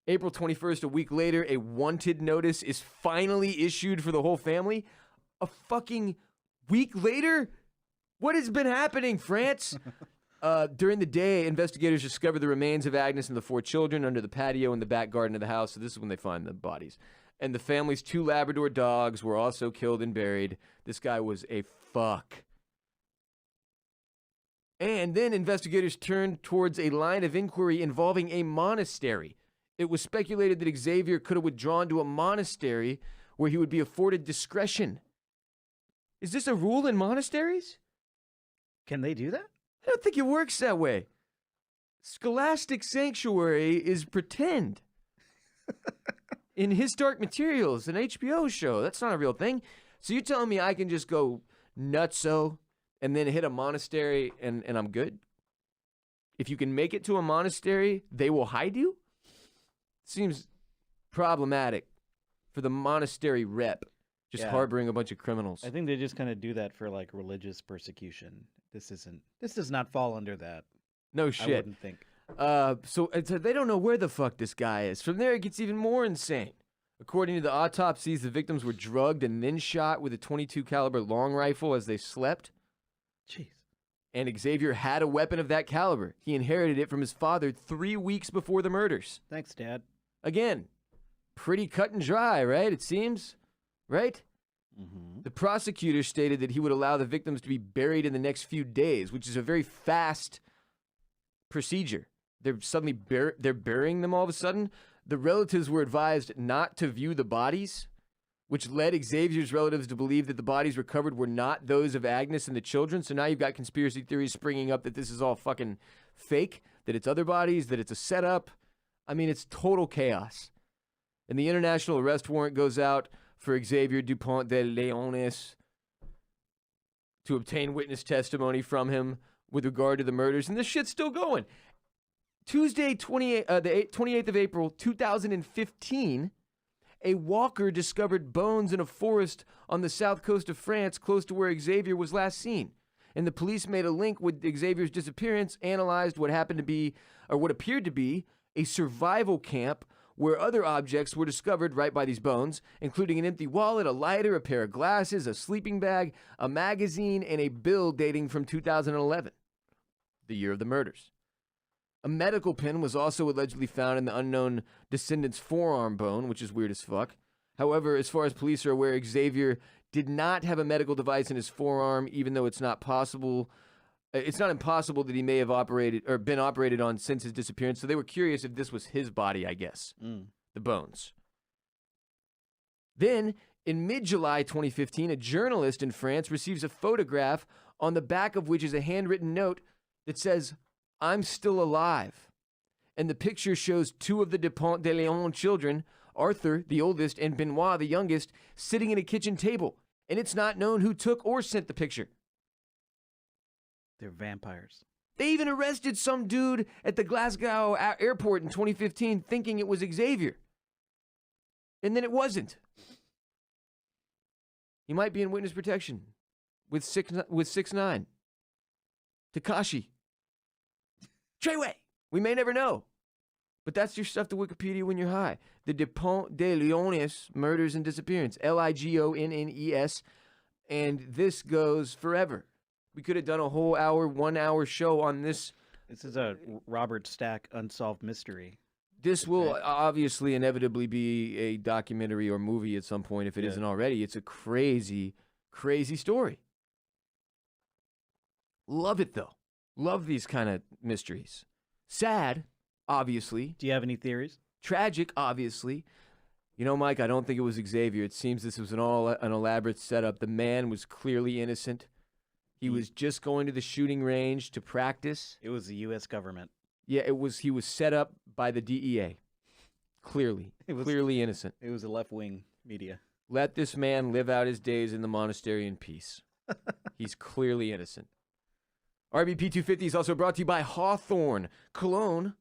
[SPEAKER 3] April 21st, a week later, a wanted notice is finally issued for the whole family. A fucking Week later? What has been happening, France? During the day, investigators discovered the remains of Agnes and the 4 children under the patio in the back garden of the house. So this is when they find the bodies. And the family's 2 Labrador dogs were also killed and buried. This guy was a fuck. And then investigators turned towards a line of inquiry involving a monastery. It was speculated that Xavier could have withdrawn to a monastery where he would be afforded discretion. Is this a rule in monasteries?
[SPEAKER 1] Can they do that?
[SPEAKER 3] I don't think it works that way. Scholastic sanctuary is pretend. In His Dark Materials, an HBO show. That's not a real thing. So you're telling me I can just go nutso and then hit a monastery and I'm good? If you can make it to a monastery, they will hide you? Seems problematic for the monastery rep, just harboring a bunch of criminals.
[SPEAKER 1] I think they just kind of do that for like religious persecution. This does not fall under that.
[SPEAKER 3] No shit.
[SPEAKER 1] I wouldn't think.
[SPEAKER 3] So they don't know where the fuck this guy is. From there, it gets even more insane. According to the autopsies, the victims were drugged and then shot with a .22 caliber long rifle as they slept.
[SPEAKER 1] Jeez.
[SPEAKER 3] And Xavier had a weapon of that caliber. He inherited it from his father 3 weeks before the murders.
[SPEAKER 1] Thanks, Dad.
[SPEAKER 3] Again, pretty cut and dry, right? It seems, right?
[SPEAKER 1] Mm-hmm.
[SPEAKER 3] The prosecutor stated that he would allow the victims to be buried in the next few days, which is a very fast procedure. They're suddenly they're burying them all of a sudden. The relatives were advised not to view the bodies, which led Xavier's relatives to believe that the bodies recovered were not those of Agnes and the children. So now you've got conspiracy theories springing up that this is all fucking fake, that it's other bodies, that it's a setup. I mean, it's total chaos. And the international arrest warrant goes out for Xavier Dupont de Ligonnès to obtain witness testimony from him with regard to the murders. And this shit's still going. Tuesday, the 28th of April, 2015, a walker discovered bones in a forest on the south coast of France, close to where Xavier was last seen. And the police made a link with Xavier's disappearance, analyzed what happened to be, or what appeared to be, a survival camp where other objects were discovered right by these bones, including an empty wallet, a lighter, a pair of glasses, a sleeping bag, a magazine, and a bill dating from 2011, the year of the murders. A medical pin was also allegedly found in the unknown descendant's forearm bone, which is weird as fuck. However, as far as police are aware, Xavier did not have a medical device in his forearm, even though it's not impossible that he may have operated or been operated on since his disappearance. So they were curious if this was his body, I guess, the bones. Then, in mid-July 2015, a journalist in France receives a photograph on the back of which is a handwritten note that says, "I'm still alive." And the picture shows 2 of the Dupont de Ligonnès children, Arthur, the oldest, and Benoit, the youngest, sitting at a kitchen table. And it's not known who took or sent the picture.
[SPEAKER 1] They're vampires.
[SPEAKER 3] They even arrested some dude at the Glasgow airport in 2015 thinking it was Xavier. And then it wasn't. He might be in witness protection with 6ix9ine. Tekashi. Treyway. We may never know. But that's your stuff to Wikipedia when you're high. The Dupont de Ligonnès murders and disappearance. Ligonnes. And this goes forever. We could have done a whole 1 hour show on this.
[SPEAKER 1] This is a Robert Stack unsolved mystery.
[SPEAKER 3] This will obviously inevitably be a documentary or movie at some point if it isn't already. It's a crazy, crazy story. Love it, though. Love these kind of mysteries. Sad, obviously.
[SPEAKER 1] Do you have any theories?
[SPEAKER 3] Tragic, obviously. You know, Mike, I don't think it was Xavier. It seems this was an elaborate setup. The man was clearly innocent. He was just going to the shooting range to practice.
[SPEAKER 1] It was the U.S. government.
[SPEAKER 3] Yeah, he was set up by the DEA. Clearly. Clearly innocent.
[SPEAKER 1] It was a left-wing media.
[SPEAKER 3] Let this man live out his days in the monastery in peace. He's clearly innocent. RBP 250 is also brought to you by Hawthorne. Cologne,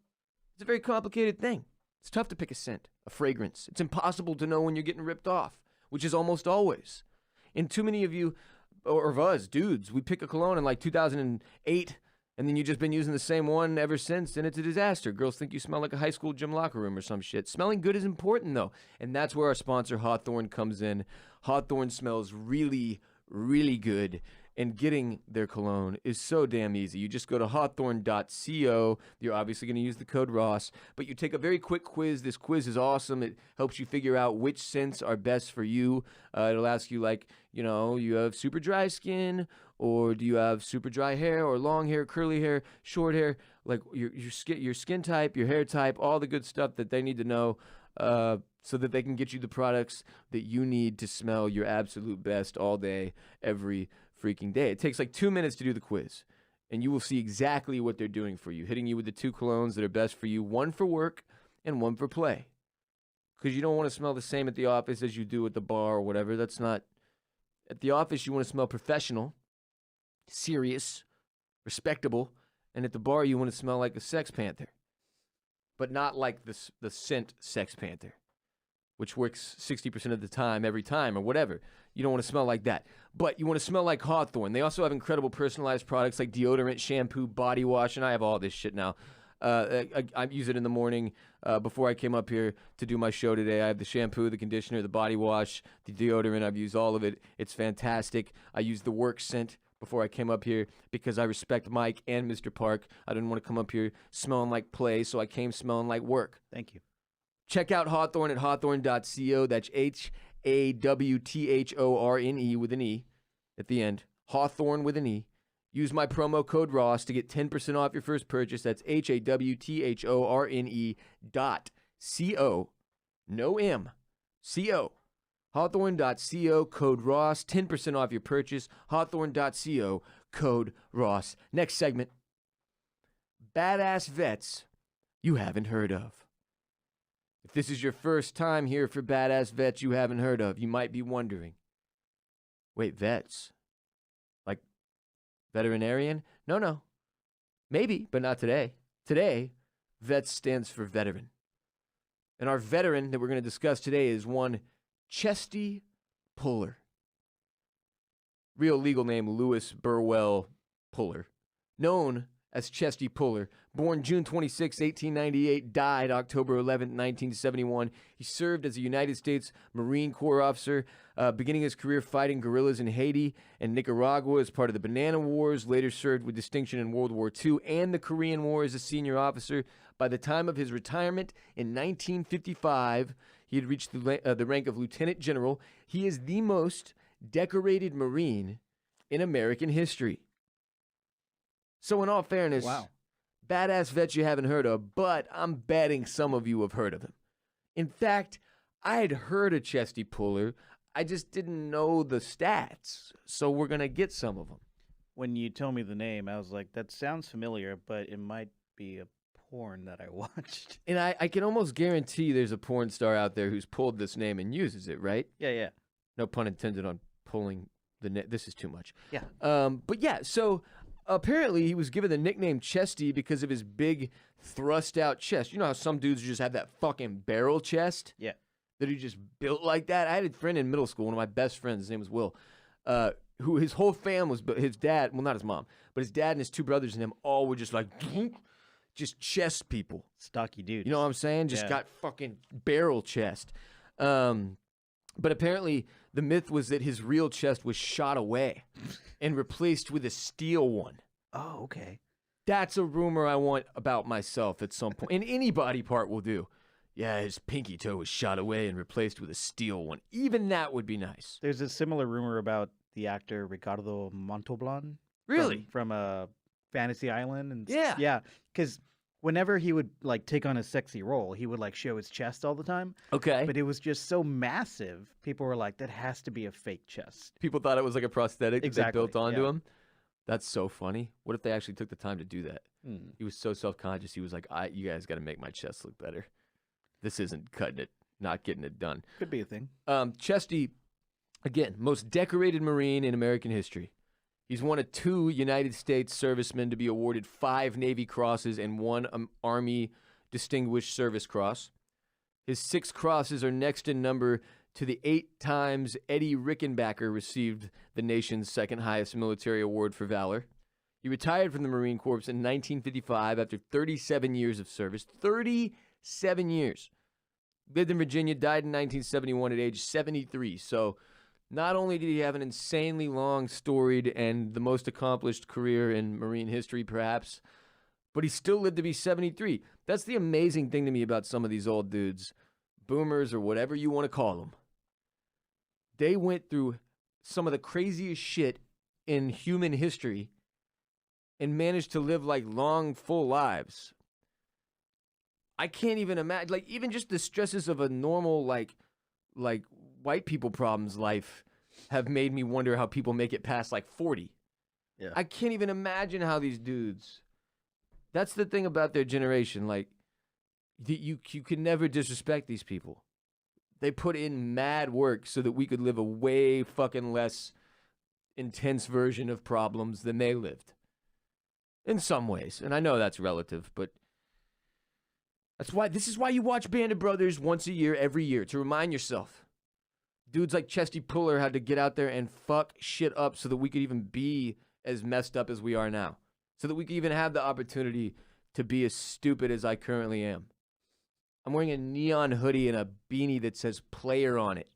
[SPEAKER 3] it's a very complicated thing. It's tough to pick a scent, a fragrance. It's impossible to know when you're getting ripped off, which is almost always. And too many of you, or of us, dudes, we pick a cologne in like 2008, and then you've just been using the same one ever since, and it's a disaster. Girls think you smell like a high school gym locker room or some shit. Smelling good is important, though, and that's where our sponsor, Hawthorne, comes in. Hawthorne smells really, really good. And getting their cologne is so damn easy. You just go to hawthorne.co. You're obviously going to use the code Ross, but you take a very quick quiz. This quiz is awesome. It helps you figure out which scents are best for you. It'll ask you, like, you have super dry skin, or do you have super dry hair, or long hair, curly hair, short hair, like your skin type, your hair type, all the good stuff that they need to know, so that they can get you the products that you need to smell your absolute best all day, every freaking day. It takes like 2 minutes to do the quiz, and you will see exactly what they're doing for you, hitting you with the 2 colognes that are best for you, one for work and one for play. Because you don't want to smell the same at the office as you do at the bar or whatever. That's not... At the office, you want to smell professional, serious, respectable, and at the bar, you want to smell like a Sex Panther. But not like the scent Sex Panther, which works 60% of the time, every time, or whatever. You don't want to smell like that. But you want to smell like Hawthorne. They also have incredible personalized products like deodorant, shampoo, body wash, and I have all this shit now. I use it in the morning before I came up here to do my show today. I have the shampoo, the conditioner, the body wash, the deodorant. I've used all of it. It's fantastic. I used the work scent before I came up here because I respect Mike and Mr. Park. I didn't want to come up here smelling like play, so I came smelling like work.
[SPEAKER 1] Thank you.
[SPEAKER 3] Check out Hawthorne at hawthorne.co. That's HAWTHORNE with an E at the end. Hawthorne with an E. Use my promo code Ross to get 10% off your first purchase. That's HAWTHORNE.co. No M. CO. Hawthorne.co, code Ross. 10% off your purchase. Hawthorne.co, code Ross. Next segment. Badass vets you haven't heard of. If this is your first time here for Badass Vets you haven't heard of, you might be wondering, wait, vets? Like veterinarian? No. Maybe, but not today. Today, vets stands for veteran. And our veteran that we're going to discuss today is one Chesty Puller. Real legal name, Louis Burwell Puller. Known as Chesty Puller. Born June 26, 1898, died October 11, 1971. He served as a United States Marine Corps officer, beginning his career fighting guerrillas in Haiti and Nicaragua as part of the Banana Wars, later served with distinction in World War II and the Korean War as a senior officer. By the time of his retirement in 1955, he had reached the rank of lieutenant general. He is the most decorated Marine in American history. So in all fairness,
[SPEAKER 1] Wow.
[SPEAKER 3] Badass vets you haven't heard of, but I'm betting some of you have heard of him. In fact, I had heard of Chesty Puller. I just didn't know the stats, so we're going to get some of them.
[SPEAKER 1] When you told me the name, I was like, that sounds familiar, but it might be a porn that I watched.
[SPEAKER 3] And I can almost guarantee there's a porn star out there who's pulled this name and uses it, right?
[SPEAKER 1] Yeah.
[SPEAKER 3] No pun intended on pulling the name. This is too much.
[SPEAKER 1] Yeah.
[SPEAKER 3] But yeah, so apparently he was given the nickname Chesty because of his big thrust out chest. You know how some dudes just have that fucking barrel chest?
[SPEAKER 1] Yeah.
[SPEAKER 3] That he just built like that? I had a friend in middle school, one of my best friends, his name was Will, who his whole fam was, his dad, well, not his mom, but his dad and his 2 brothers and him all were just like, just chest people.
[SPEAKER 1] Stocky dude.
[SPEAKER 3] You know what I'm saying? Just
[SPEAKER 1] Yeah.
[SPEAKER 3] got fucking barrel chest. But apparently the myth was that his real chest was shot away and replaced with a steel one.
[SPEAKER 1] Oh, okay.
[SPEAKER 3] That's a rumor I want about myself at some point. And any body part will do. Yeah, his pinky toe was shot away and replaced with a steel one. Even that would be nice.
[SPEAKER 1] There's a similar rumor about the actor Ricardo Montalban.
[SPEAKER 3] Really?
[SPEAKER 1] From Fantasy Island. And
[SPEAKER 3] Yeah.
[SPEAKER 1] Yeah, because whenever he would like take on a sexy role, he would like show his chest all the time.
[SPEAKER 3] Okay.
[SPEAKER 1] But it was just so massive. People were like, that has to be a fake chest.
[SPEAKER 3] People thought it was like a prosthetic that
[SPEAKER 1] Exactly,
[SPEAKER 3] they built onto
[SPEAKER 1] yeah.
[SPEAKER 3] him. That's so funny. What if they actually took the time to do that? He was so self-conscious. He was like, you guys got to make my chest look better. This isn't cutting it, not getting it done.
[SPEAKER 1] Could be a thing.
[SPEAKER 3] Chesty, again, most decorated Marine in American history. He's one of 2 United States servicemen to be awarded 5 Navy Crosses and 1 Army Distinguished Service Cross. His 6 crosses are next in number to the 8 times Eddie Rickenbacker received the nation's 2nd highest military award for valor. He retired from the Marine Corps in 1955 after 37 years of service. 37 years. Lived in Virginia, died in 1971 at age 73. So Not only did he have an insanely long, storied, and the most accomplished career in Marine history, perhaps, but he still lived to be 73. That's the amazing thing to me about some of these old dudes, boomers or whatever you want to call them. They went through some of the craziest shit in human history and managed to live like long, full lives. I can't even imagine, like, even just the stresses of a normal, like white people problems life have made me wonder how people make it past like 40.
[SPEAKER 1] Yeah.
[SPEAKER 3] I can't even imagine how these dudes. That's the thing about their generation. Like, you can never disrespect these people. They put in mad work so that we could live a way fucking less intense version of problems than they lived. In some ways. And I know that's relative, but this is why you watch Band of Brothers once a year, every year, to remind yourself. Dudes like Chesty Puller had to get out there and fuck shit up so that we could even be as messed up as we are now. So that we could even have the opportunity to be as stupid as I currently am. I'm wearing a neon hoodie and a beanie that says player on it.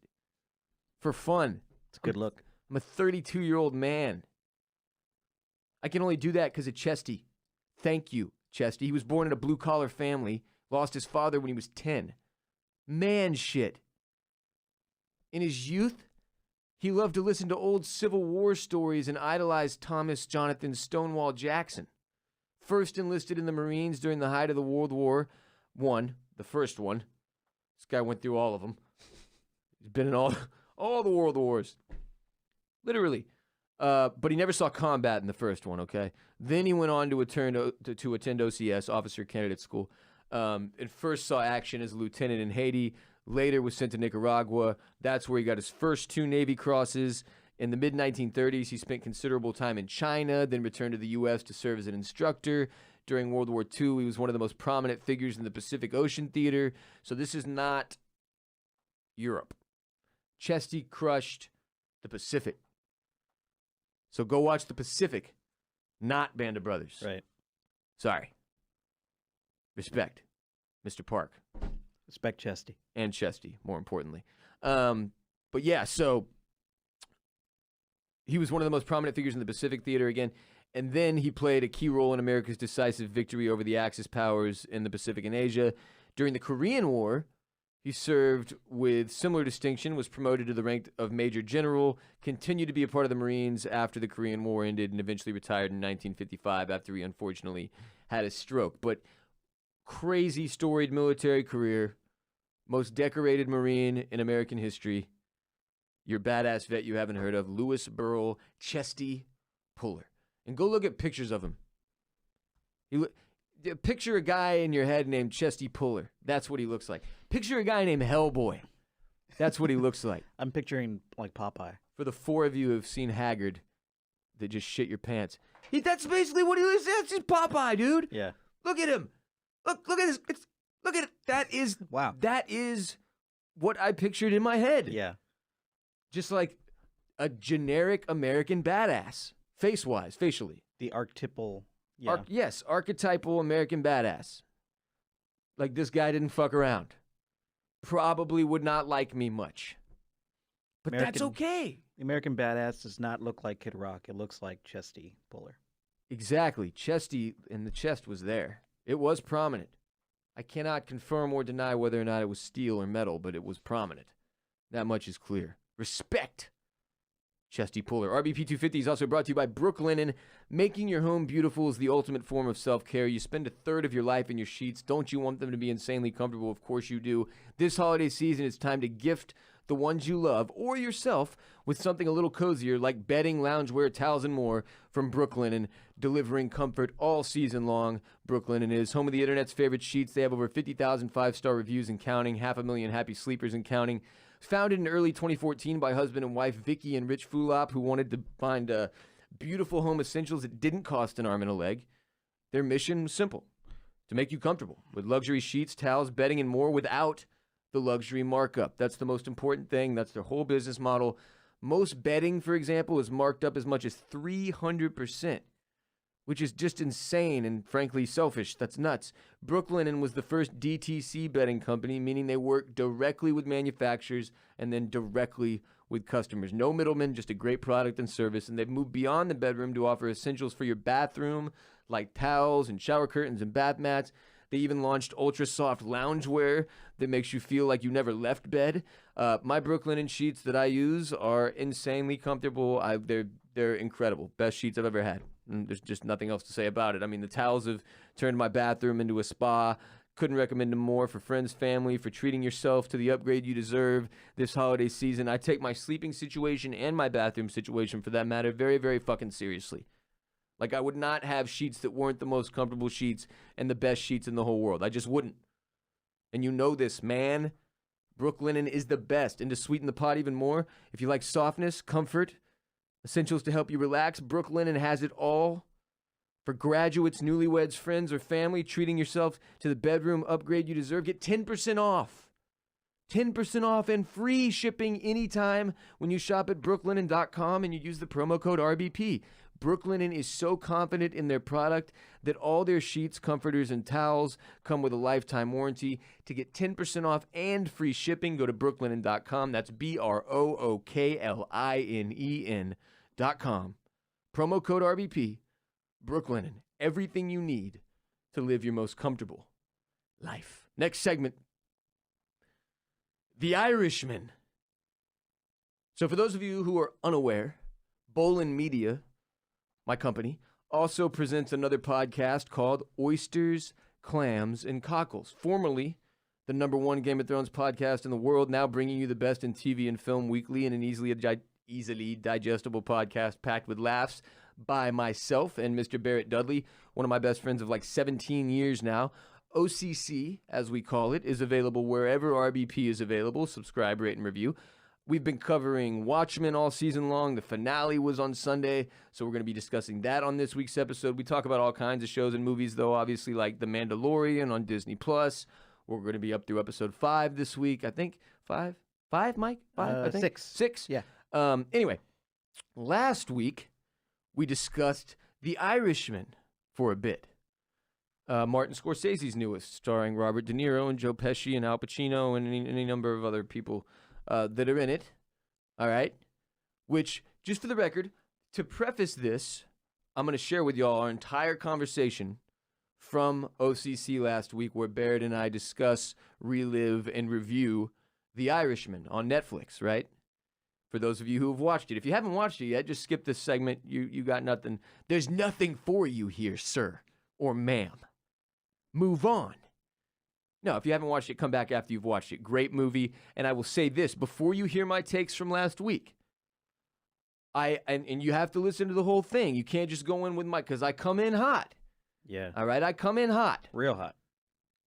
[SPEAKER 3] For fun.
[SPEAKER 1] It's a good look.
[SPEAKER 3] I'm a 32-year-old man. I can only do that because of Chesty. Thank you, Chesty. He was born in a blue-collar family, lost his father when he was 10. Man shit. In his youth, he loved to listen to old Civil War stories and idolized Thomas Jonathan Stonewall Jackson. First enlisted in the Marines during the height of the World War I, the first one. This guy went through all of them. He's been in all the World Wars. Literally. But he never saw combat in the first one, okay? Then he went on to attend OCS, Officer Candidate School, and first saw action as a lieutenant in Haiti, later was sent to Nicaragua. That's where he got his first 2 Navy crosses. In the mid-1930s, he spent considerable time in China, then returned to the U.S. to serve as an instructor. During World War II, he was one of the most prominent figures in the Pacific Ocean Theater. So this is not Europe. Chesty crushed the Pacific. So go watch the Pacific, not Band of Brothers.
[SPEAKER 1] Right.
[SPEAKER 3] Sorry. Respect, Mr. Park.
[SPEAKER 1] Respect Chesty.
[SPEAKER 3] And Chesty, more importantly. But yeah, so he was one of the most prominent figures in the Pacific Theater again. And then he played a key role in America's decisive victory over the Axis powers in the Pacific and Asia. During the Korean War, he served with similar distinction, was promoted to the rank of Major General, continued to be a part of the Marines after the Korean War ended, and eventually retired in 1955 after he unfortunately had a stroke. But crazy storied military career, most decorated Marine in American history, your badass vet you haven't heard of, Louis Burrell Chesty Puller. And go look at pictures of him. Picture a guy in your head named Chesty Puller. That's what he looks like. Picture a guy named Hellboy. That's what he looks like.
[SPEAKER 1] I'm picturing like Popeye.
[SPEAKER 3] For the 4 of you who have seen Haggard, that just shit your pants. That's basically what he looks like. That's just Popeye, dude.
[SPEAKER 1] Yeah.
[SPEAKER 3] Look at him. Look at this. Look at it. That is
[SPEAKER 1] Wow.
[SPEAKER 3] That is what I pictured in my head.
[SPEAKER 1] Yeah.
[SPEAKER 3] Just like a generic American badass, face-wise, facially.
[SPEAKER 1] The archetypal. Yeah.
[SPEAKER 3] Yes, archetypal American badass. Like, this guy didn't fuck around. Probably would not like me much. But that's okay.
[SPEAKER 1] The American badass does not look like Kid Rock. It looks like Chesty Puller.
[SPEAKER 3] Exactly. Chesty in the chest was there. It was prominent. I cannot confirm or deny whether or not it was steel or metal, but it was prominent. That much is clear. Respect. Chesty Puller. RBP 250 is also brought to you by Brooklinen. Making your home beautiful is the ultimate form of self-care. You spend a third of your life in your sheets. Don't you want them to be insanely comfortable? Of course you do. This holiday season, it's time to gift the ones you love or yourself with something a little cozier like bedding, loungewear, towels, and more from Brooklinen, delivering comfort all season long. Brooklinen is home of the internet's favorite sheets. They have over 50,000 5-star reviews and counting, 500,000 happy sleepers and counting. Founded in early 2014 by husband and wife Vicky and Rich Fulop, who wanted to find beautiful home essentials that didn't cost an arm and a leg. Their mission was simple: to make you comfortable with luxury sheets, towels, bedding, and more without the luxury markup. That's the most important thing. That's their whole business model. Most bedding, for example, is marked up as much as 300%, which is just insane and frankly selfish. That's nuts. Brooklinen was the first DTC bedding company, meaning they work directly with manufacturers and then directly with customers. No middlemen, just a great product and service. And they've moved beyond the bedroom to offer essentials for your bathroom, like towels and shower curtains and bath mats. They even launched ultra soft loungewear that makes you feel like you never left bed. My Brooklinen sheets that I use are insanely comfortable. They're incredible. Best sheets I've ever had. And there's just nothing else to say about it. I mean, the towels have turned my bathroom into a spa. Couldn't recommend them more for friends, family, for treating yourself to the upgrade you deserve this holiday season. I take my sleeping situation and my bathroom situation, for that matter, very, very fucking seriously. Like, I would not have sheets that weren't the most comfortable sheets and the best sheets in the whole world. I just wouldn't. And you know this, man. Brooklinen is the best. And to sweeten the pot even more, if you like softness, comfort, essentials to help you relax, Brooklinen has it all. For graduates, newlyweds, friends, or family, treating yourself to the bedroom upgrade you deserve, get 10% off. 10% off and free shipping anytime when you shop at brooklinen.com and you use the promo code RBP. Brooklinen is so confident in their product that all their sheets, comforters, and towels come with a lifetime warranty. To get 10% off and free shipping, go to brooklinen.com. That's BROOKLINEN.com. Promo code RBP. Brooklinen, everything you need to live your most comfortable life. Next segment, The Irishman. So for those of you who are unaware, Bolen Media, my company, also presents another podcast called Oysters, Clams, and Cockles, formerly the #1 Game of Thrones podcast in the world, now bringing you the best in TV and film weekly in an easily digestible podcast packed with laughs by myself and Mr. Barrett Dudley, one of my best friends of like 17 years now. OCC, as we call it, is available wherever RBP is available. Subscribe, rate, and review. We've been covering Watchmen all season long. The finale was on Sunday, so we're going to be discussing that on this week's episode. We talk about all kinds of shows and movies, though, obviously, like The Mandalorian on Disney+. We're going to be up through episode 5 this week. I think 5? 5, Mike? 5, I think?
[SPEAKER 1] 6.
[SPEAKER 3] 6?
[SPEAKER 1] Yeah.
[SPEAKER 3] Anyway, last week, we discussed The Irishman for a bit. Martin Scorsese's newest, starring Robert De Niro and Joe Pesci and Al Pacino and any number of other people that are in it. All right? Which, just for the record, to preface this, I'm going to share with y'all our entire conversation from OCC last week, where Barrett and I discuss, relive, and review The Irishman on Netflix, right? For those of you who have watched it. If you haven't watched it yet, just skip this segment. You got nothing. There's nothing for you here, sir or ma'am. Move on. No, if you haven't watched it, come back after you've watched it. Great movie. And I will say this, before you hear my takes from last week, and you have to listen to the whole thing. You can't just go in with because I come in hot.
[SPEAKER 1] Yeah.
[SPEAKER 3] All right, I come in hot.
[SPEAKER 1] Real hot.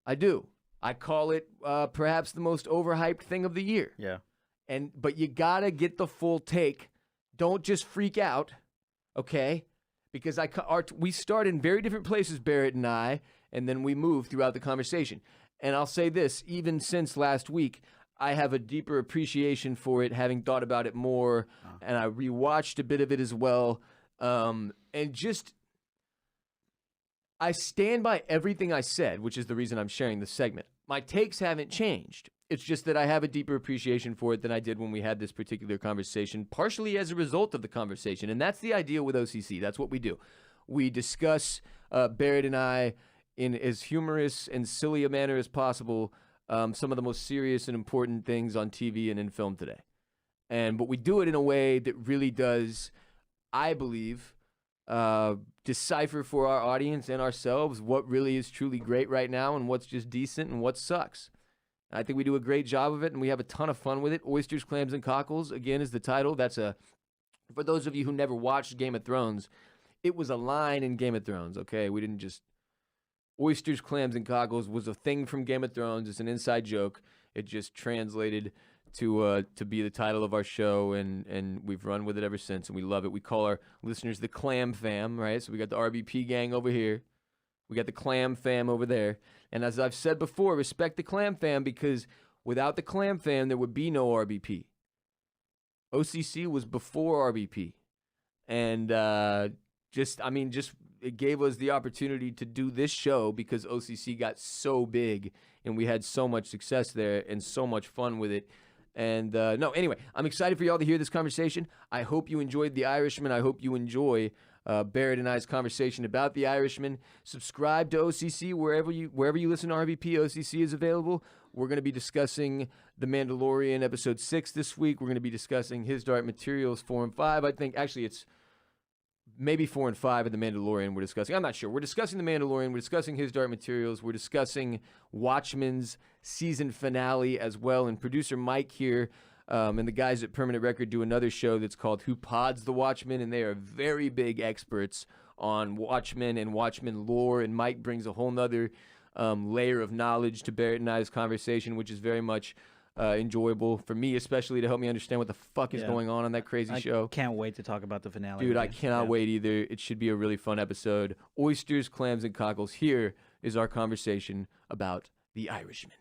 [SPEAKER 3] I do. I call it perhaps the most overhyped thing of the year.
[SPEAKER 1] Yeah.
[SPEAKER 3] But you gotta get the full take. Don't just freak out, okay? Because we start in very different places, Barrett and I, and then we move throughout the conversation. And I'll say this, even since last week, I have a deeper appreciation for it, having thought about it more, and I rewatched a bit of it as well. And just, I stand by everything I said, which is the reason I'm sharing this segment. My takes haven't changed. It's just that I have a deeper appreciation for it than I did when we had this particular conversation, partially as a result of the conversation. And that's the idea with OCC. That's what we do. We discuss, Barrett and I, in as humorous and silly a manner as possible, some of the most serious and important things on TV and in film today. But we do it in a way that really does, I believe, decipher for our audience and ourselves what really is truly great right now and what's just decent and what sucks. I think we do a great job of it, and we have a ton of fun with it. Oysters, Clams, and Cockles, again, is the title. That's for those of you who never watched Game of Thrones, it was a line in Game of Thrones, okay? We didn't just... Oysters, Clams, and Cockles was a thing from Game of Thrones. It's an inside joke. It just translated to be the title of our show, and we've run with it ever since, and we love it. We call our listeners the Clam Fam, right? So we got the RBP gang over here. We got the Clam Fam over there. And as I've said before, respect the Clam Fam, because without the Clam Fam, there would be no RBP. OCC was before RBP. And it gave us the opportunity to do this show because OCC got so big and we had so much success there and so much fun with it. And no, anyway, I'm excited for y'all to hear this conversation. I hope you enjoyed The Irishman. I hope you enjoy Barrett and I's conversation about The Irishman. Subscribe to OCC wherever you listen to RBP. OCC is available. We're going to be discussing The Mandalorian episode 6 this week. We're going to be discussing His Dark Materials 4 and 5. I think actually it's maybe 4 and 5 of The Mandalorian we're discussing. I'm not sure. We're discussing The Mandalorian. We're discussing His Dark Materials. We're discussing Watchmen's season finale as well. And producer Mike here and the guys at Permanent Record do another show that's called Who Pods the Watchmen, and they are very big experts on Watchmen and Watchmen lore. And Mike brings a whole nother layer of knowledge to Barrett and I's conversation, which is very much enjoyable for me, especially to help me understand what the fuck is going on that crazy show.
[SPEAKER 1] Can't wait to talk about the finale.
[SPEAKER 3] Dude, I cannot wait either. It should be a really fun episode. Oysters, clams, and cockles. Here is our conversation about The Irishman.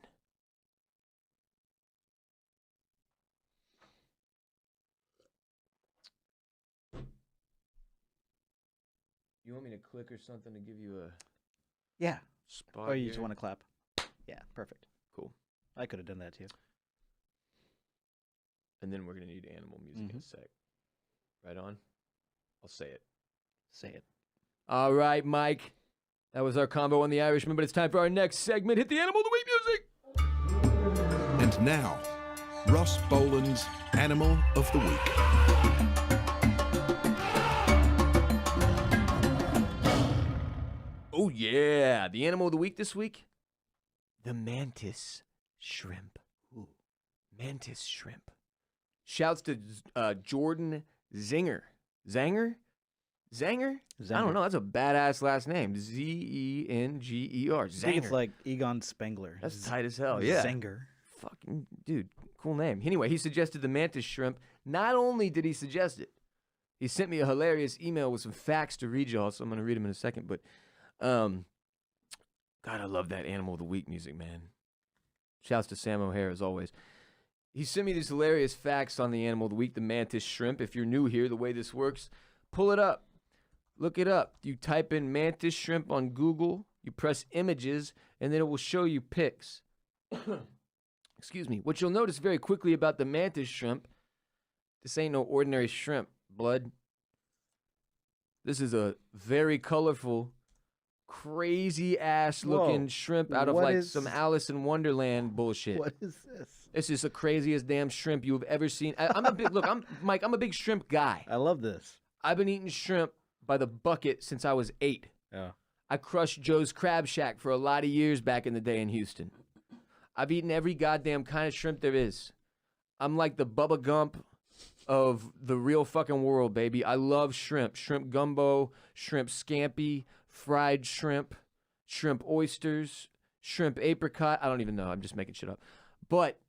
[SPEAKER 3] You want me to click or something to give you a spot?
[SPEAKER 1] Or you just
[SPEAKER 3] here?
[SPEAKER 1] want to clap? Yeah, perfect.
[SPEAKER 3] Cool.
[SPEAKER 1] I could have done that too.
[SPEAKER 3] And then we're going to need animal music in a sec. Right on? I'll say it.
[SPEAKER 1] Say it.
[SPEAKER 3] All right, Mike. That was our combo on The Irishman, but it's time for our next segment. Hit the Animal of the Week music!
[SPEAKER 4] And now, Ross Bolen's Animal of the Week.
[SPEAKER 3] Oh, yeah. The Animal of the Week this week? The Mantis shrimp. Ooh. Mantis shrimp. Shouts to Jordan Zinger. Zanger? I don't know. That's a badass last name. Zenger.
[SPEAKER 1] I think it's like Egon Spengler.
[SPEAKER 3] That's tight as hell. Yeah.
[SPEAKER 1] Zenger.
[SPEAKER 3] Fucking dude. Cool name. Anyway, he suggested the Mantis shrimp. Not only did he suggest it, he sent me a hilarious email with some facts to read y'all, so I'm going to read them in a second. But, God, I love that Animal of the Week music, man. Shouts to Sam O'Hare, as always. He sent me these hilarious facts on the Animal of the Week, the Mantis shrimp. If you're new here, the way this works, pull it up. Look it up. You type in Mantis shrimp on Google, you press images, and then it will show you pics. Excuse me. What you'll notice very quickly about the Mantis shrimp, this ain't no ordinary shrimp, blood. This is a very colorful, crazy-ass looking shrimp out of like some Alice in Wonderland bullshit.
[SPEAKER 1] What is this?
[SPEAKER 3] This is the craziest damn shrimp you've ever seen. I'm a big, Mike, I'm a big shrimp guy.
[SPEAKER 1] I love this.
[SPEAKER 3] I've been eating shrimp by the bucket since I was 8.
[SPEAKER 1] Yeah.
[SPEAKER 3] I crushed Joe's Crab Shack for a lot of years back in the day in Houston. I've eaten every goddamn kind of shrimp there is. I'm like the Bubba Gump of the real fucking world, baby. I love shrimp. Shrimp gumbo, shrimp scampi, fried shrimp, shrimp oysters, shrimp apricot. I don't even know. I'm just making shit up. But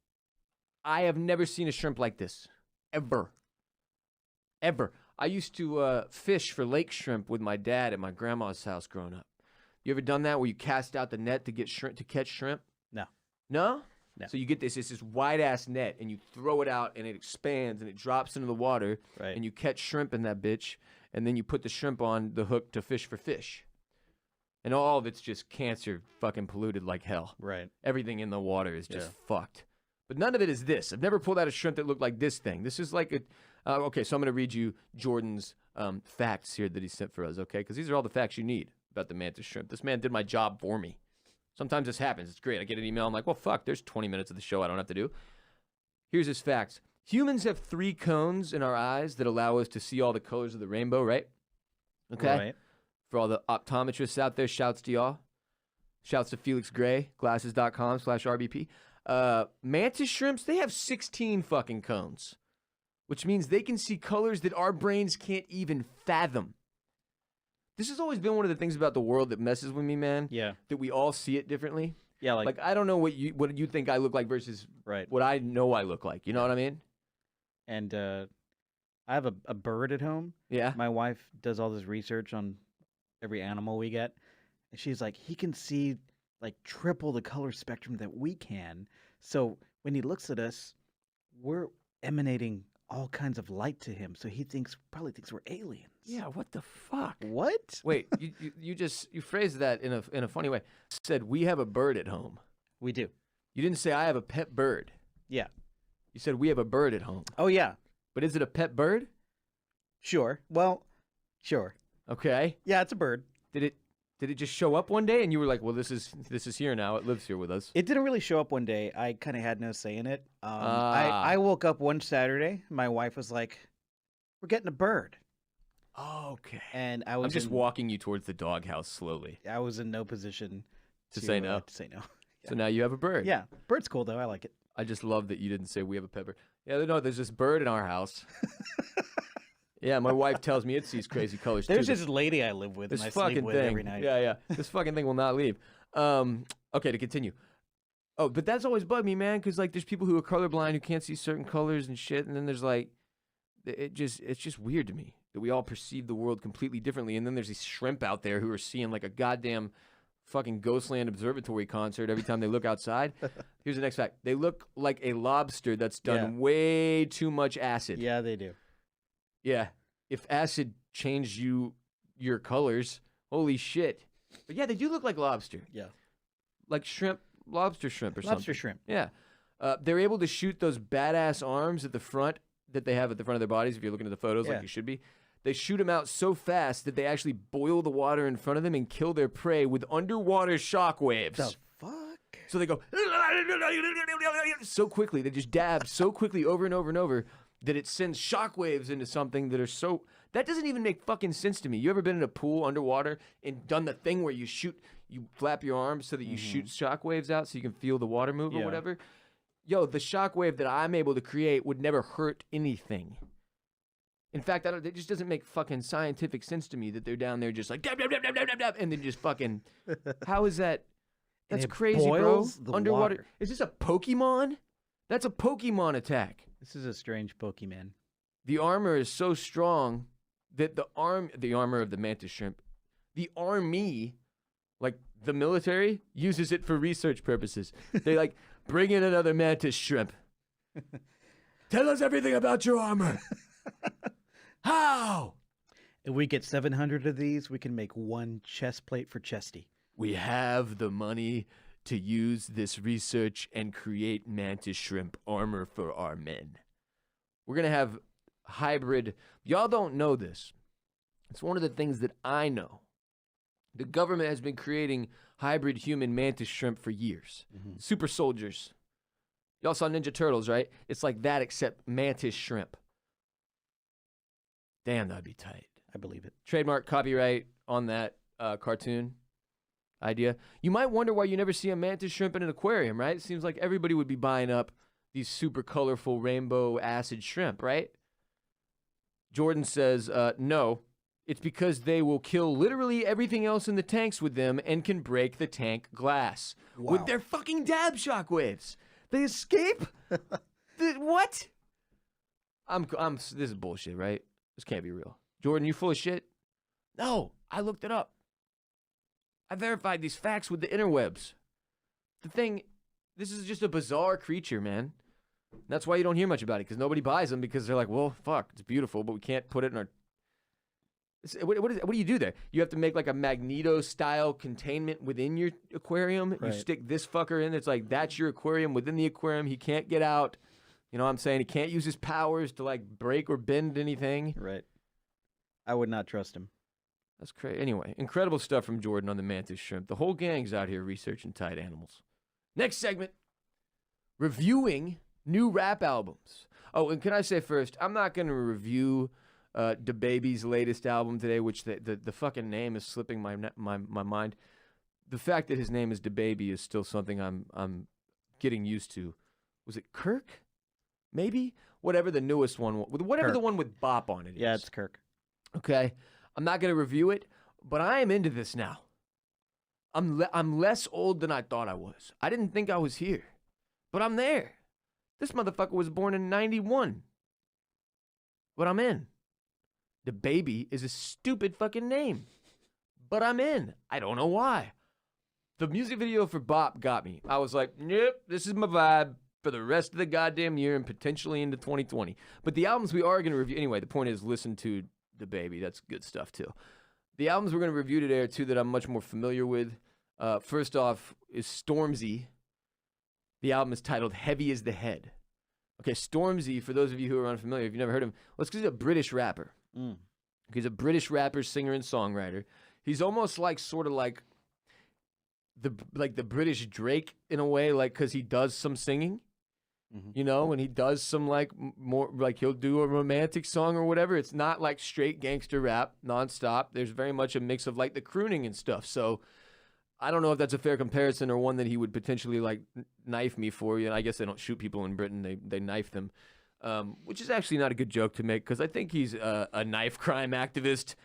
[SPEAKER 3] I have never seen a shrimp like this. Ever. I used to fish for lake shrimp with my dad at my grandma's house growing up. You ever done that where you cast out the net to get shrimp to catch shrimp?
[SPEAKER 1] No.
[SPEAKER 3] No?
[SPEAKER 1] No.
[SPEAKER 3] So you get this wide ass net and you throw it out and it expands and it drops into the water and you catch shrimp in that bitch and then you put the shrimp on the hook to fish for fish. And all of it's just cancer fucking polluted like hell.
[SPEAKER 1] Right.
[SPEAKER 3] Everything in the water is just fucked. But none of it is this. I've never pulled out a shrimp that looked like this thing. This is like a... okay, so I'm going to read you Jordan's facts here that he sent for us, okay? Because these are all the facts you need about the mantis shrimp. This man did my job for me. Sometimes this happens. It's great. I get an email. I'm like, well, fuck, there's 20 minutes of the show I don't have to do. Here's his facts. Humans have 3 cones in our eyes that allow us to see all the colors of the rainbow, right? Okay?
[SPEAKER 1] Right.
[SPEAKER 3] For all the optometrists out there, shouts to y'all. Shouts to Felix Gray, glasses.com/RBP. Mantis shrimps, they have 16 fucking cones, which means they can see colors that our brains can't even fathom. This has always been one of the things about the world that messes with me, man.
[SPEAKER 1] Yeah.
[SPEAKER 3] That we all see it differently.
[SPEAKER 1] Yeah,
[SPEAKER 3] Like I don't know what you think I look like versus what I know I look like. You know what I mean?
[SPEAKER 1] And I have a bird at home.
[SPEAKER 3] Yeah.
[SPEAKER 1] My wife does all this research on every animal we get. And she's like, he can see like triple the color spectrum that we can. So when he looks at us, we're emanating all kinds of light to him. So he probably thinks we're aliens.
[SPEAKER 3] Yeah, what the fuck?
[SPEAKER 1] What?
[SPEAKER 3] Wait, you phrased that in a funny way. Said we have a bird at home.
[SPEAKER 1] We do.
[SPEAKER 3] You didn't say I have a pet bird.
[SPEAKER 1] Yeah.
[SPEAKER 3] You said we have a bird at home.
[SPEAKER 1] Oh, yeah.
[SPEAKER 3] But is it a pet bird?
[SPEAKER 1] Sure. Well, sure.
[SPEAKER 3] Okay.
[SPEAKER 1] Yeah, it's a bird.
[SPEAKER 3] Did it just show up one day and you were like, well, this is here now. It lives here with us.
[SPEAKER 1] It didn't really show up one day. I kind of had no say in it. I woke up one Saturday. My wife was like, we're getting a bird.
[SPEAKER 3] Okay.
[SPEAKER 1] And
[SPEAKER 3] I'm just walking you towards the doghouse slowly.
[SPEAKER 1] I was in no position
[SPEAKER 3] to say no.
[SPEAKER 1] To say no. Yeah.
[SPEAKER 3] So now you have a bird.
[SPEAKER 1] Yeah. Bird's cool, though. I like it.
[SPEAKER 3] I just love that you didn't say we have a pet bird. Yeah, no, there's this bird in our house. Yeah, my wife tells me it sees crazy colors too.
[SPEAKER 1] There's this lady I live with,
[SPEAKER 3] This
[SPEAKER 1] and I
[SPEAKER 3] fucking
[SPEAKER 1] sleep with
[SPEAKER 3] thing.
[SPEAKER 1] every night.
[SPEAKER 3] Yeah. This fucking thing will not leave. Okay, to continue. Oh, but that's always bugged me, man, because like there's people who are colorblind who can't see certain colors and shit, and then there's like, it's just weird to me that we all perceive the world completely differently, and then there's these shrimp out there who are seeing like a goddamn fucking Ghostland Observatory concert every time they look outside. Here's the next fact: they look like a lobster that's done way too much acid.
[SPEAKER 1] Yeah, they do.
[SPEAKER 3] Yeah. If acid changed your colors, holy shit. But yeah, they do look like lobster.
[SPEAKER 1] Yeah.
[SPEAKER 3] Like shrimp, lobster shrimp or something.
[SPEAKER 1] Lobster shrimp.
[SPEAKER 3] Yeah. They're able to shoot those badass arms at the front that they have at the front of their bodies, if you're looking at the photos like you should be. They shoot them out so fast that they actually boil the water in front of them and kill their prey with underwater shock waves.
[SPEAKER 1] The fuck?
[SPEAKER 3] So they go so quickly, they just dab so quickly over and over and over that it sends shockwaves into something that are so... That doesn't even make fucking sense to me. You ever been in a pool underwater and done the thing where you flap your arms so that you shoot shockwaves out so you can feel the water move or whatever? Yo, the shockwave that I'm able to create would never hurt anything. In fact, it just doesn't make fucking scientific sense to me that they're down there just like dab, dab, dab, dab, dab, dab, and then just fucking... How is that? That's crazy, bro. Underwater.
[SPEAKER 1] Water.
[SPEAKER 3] Is this a Pokemon? That's a Pokemon attack.
[SPEAKER 1] This is a strange Pokemon.
[SPEAKER 3] The armor is so strong that the armor of the mantis shrimp, the army, like the military, uses it for research purposes. They like, bring in another mantis shrimp. Tell us everything about your armor. How?
[SPEAKER 1] If we get 700 of these, we can make one chest plate for Chesty.
[SPEAKER 3] We have the money to use this research and create mantis shrimp armor for our men. We're going to have hybrid. Y'all don't know this. It's one of the things that I know. The government has been creating hybrid human mantis shrimp for years. Super soldiers. Y'all saw Ninja Turtles, right? It's like that except mantis shrimp. Damn, that'd be tight.
[SPEAKER 1] I believe it.
[SPEAKER 3] Trademark, copyright on that cartoon idea. You might wonder why you never see a mantis shrimp in an aquarium, right? It seems like everybody would be buying up these super colorful rainbow acid shrimp, right? Jordan says, no, it's because they will kill literally everything else in the tanks with them and can break the tank glass with their fucking dab shockwaves. They escape? What? This is bullshit, right? This can't be real. Jordan, you full of shit? No, I looked it up. I verified these facts with the interwebs. This is just a bizarre creature, man. That's why you don't hear much about it, because nobody buys them, because they're like, well, fuck, it's beautiful, but we can't put it in our... What do you do there? You have to make like a Magneto-style containment within your aquarium. Right. You stick this fucker in. It's like, that's your aquarium within the aquarium. He can't get out. You know what I'm saying? He can't use his powers to like break or bend anything.
[SPEAKER 1] Right. I would not trust him.
[SPEAKER 3] That's crazy. Anyway, incredible stuff from Jordan on the mantis shrimp. The whole gang's out here researching tight animals. Next segment, reviewing new rap albums. Oh, and can I say first, I'm not going to review DaBaby's latest album today, which the fucking name is slipping my mind. The fact that his name is DaBaby is still something I'm getting used to. Was it Kirk? Maybe? Whatever the newest one, whatever
[SPEAKER 1] Kirk.
[SPEAKER 3] the one with Bop on it is.
[SPEAKER 1] Yeah, it's Kirk.
[SPEAKER 3] Okay, I'm not going to review it, but I am into this now. I'm less old than I thought I was. I didn't think I was here, but I'm there. This motherfucker was born in 91, but I'm in. DaBaby is a stupid fucking name, but I'm in. I don't know why. The music video for Bop got me. I was like, yep, this is my vibe for the rest of the goddamn year and potentially into 2020. But the albums we are going to review, anyway, the point is listen to DaBaby. That's good stuff too. The albums we're going to review today are two that I'm much more familiar with. First off is Stormzy. The album is titled Heavy as the Head. Okay, Stormzy, for those of you who are unfamiliar, if you've never heard him, well, it's because he's a British rapper. He's a British rapper, singer, and songwriter. He's almost like sort of like the British Drake in a way, like because he does some singing, you know, and he does some like more like he'll do a romantic song or whatever. It's not like straight gangster rap nonstop. There's very much a mix of like the crooning and stuff. So I don't know if that's a fair comparison or one that he would potentially like knife me for. You know, I guess they don't shoot people in Britain; they knife them. Which is actually not a good joke to make because I think he's a knife crime activist.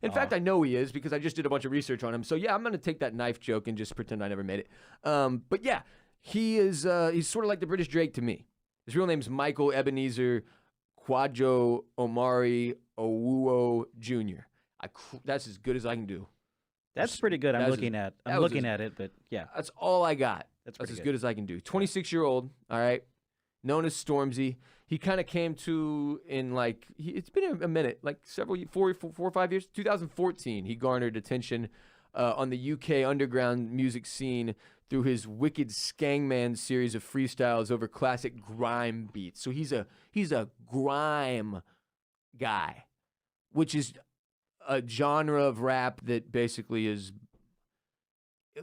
[SPEAKER 3] In fact, I know he is because I just did a bunch of research on him. So, yeah, I'm going to take that knife joke and just pretend I never made it. But, yeah, he's sort of like the British Drake to me. His real name's Michael Ebenezer Kwajo Omari Owuo Jr. That's as good as I can do.
[SPEAKER 1] That's pretty good. I'm looking at it, but yeah.
[SPEAKER 3] That's all I got. That's as
[SPEAKER 1] good.
[SPEAKER 3] Good as I can do. 26-year-old, all right, known as Stormzy. He kind of came to in like it's been a minute, like four or 5 years. 2014, he garnered attention on the UK underground music scene through his Wicked Skangman series of freestyles over classic grime beats. So he's a grime guy, which is a genre of rap that basically is.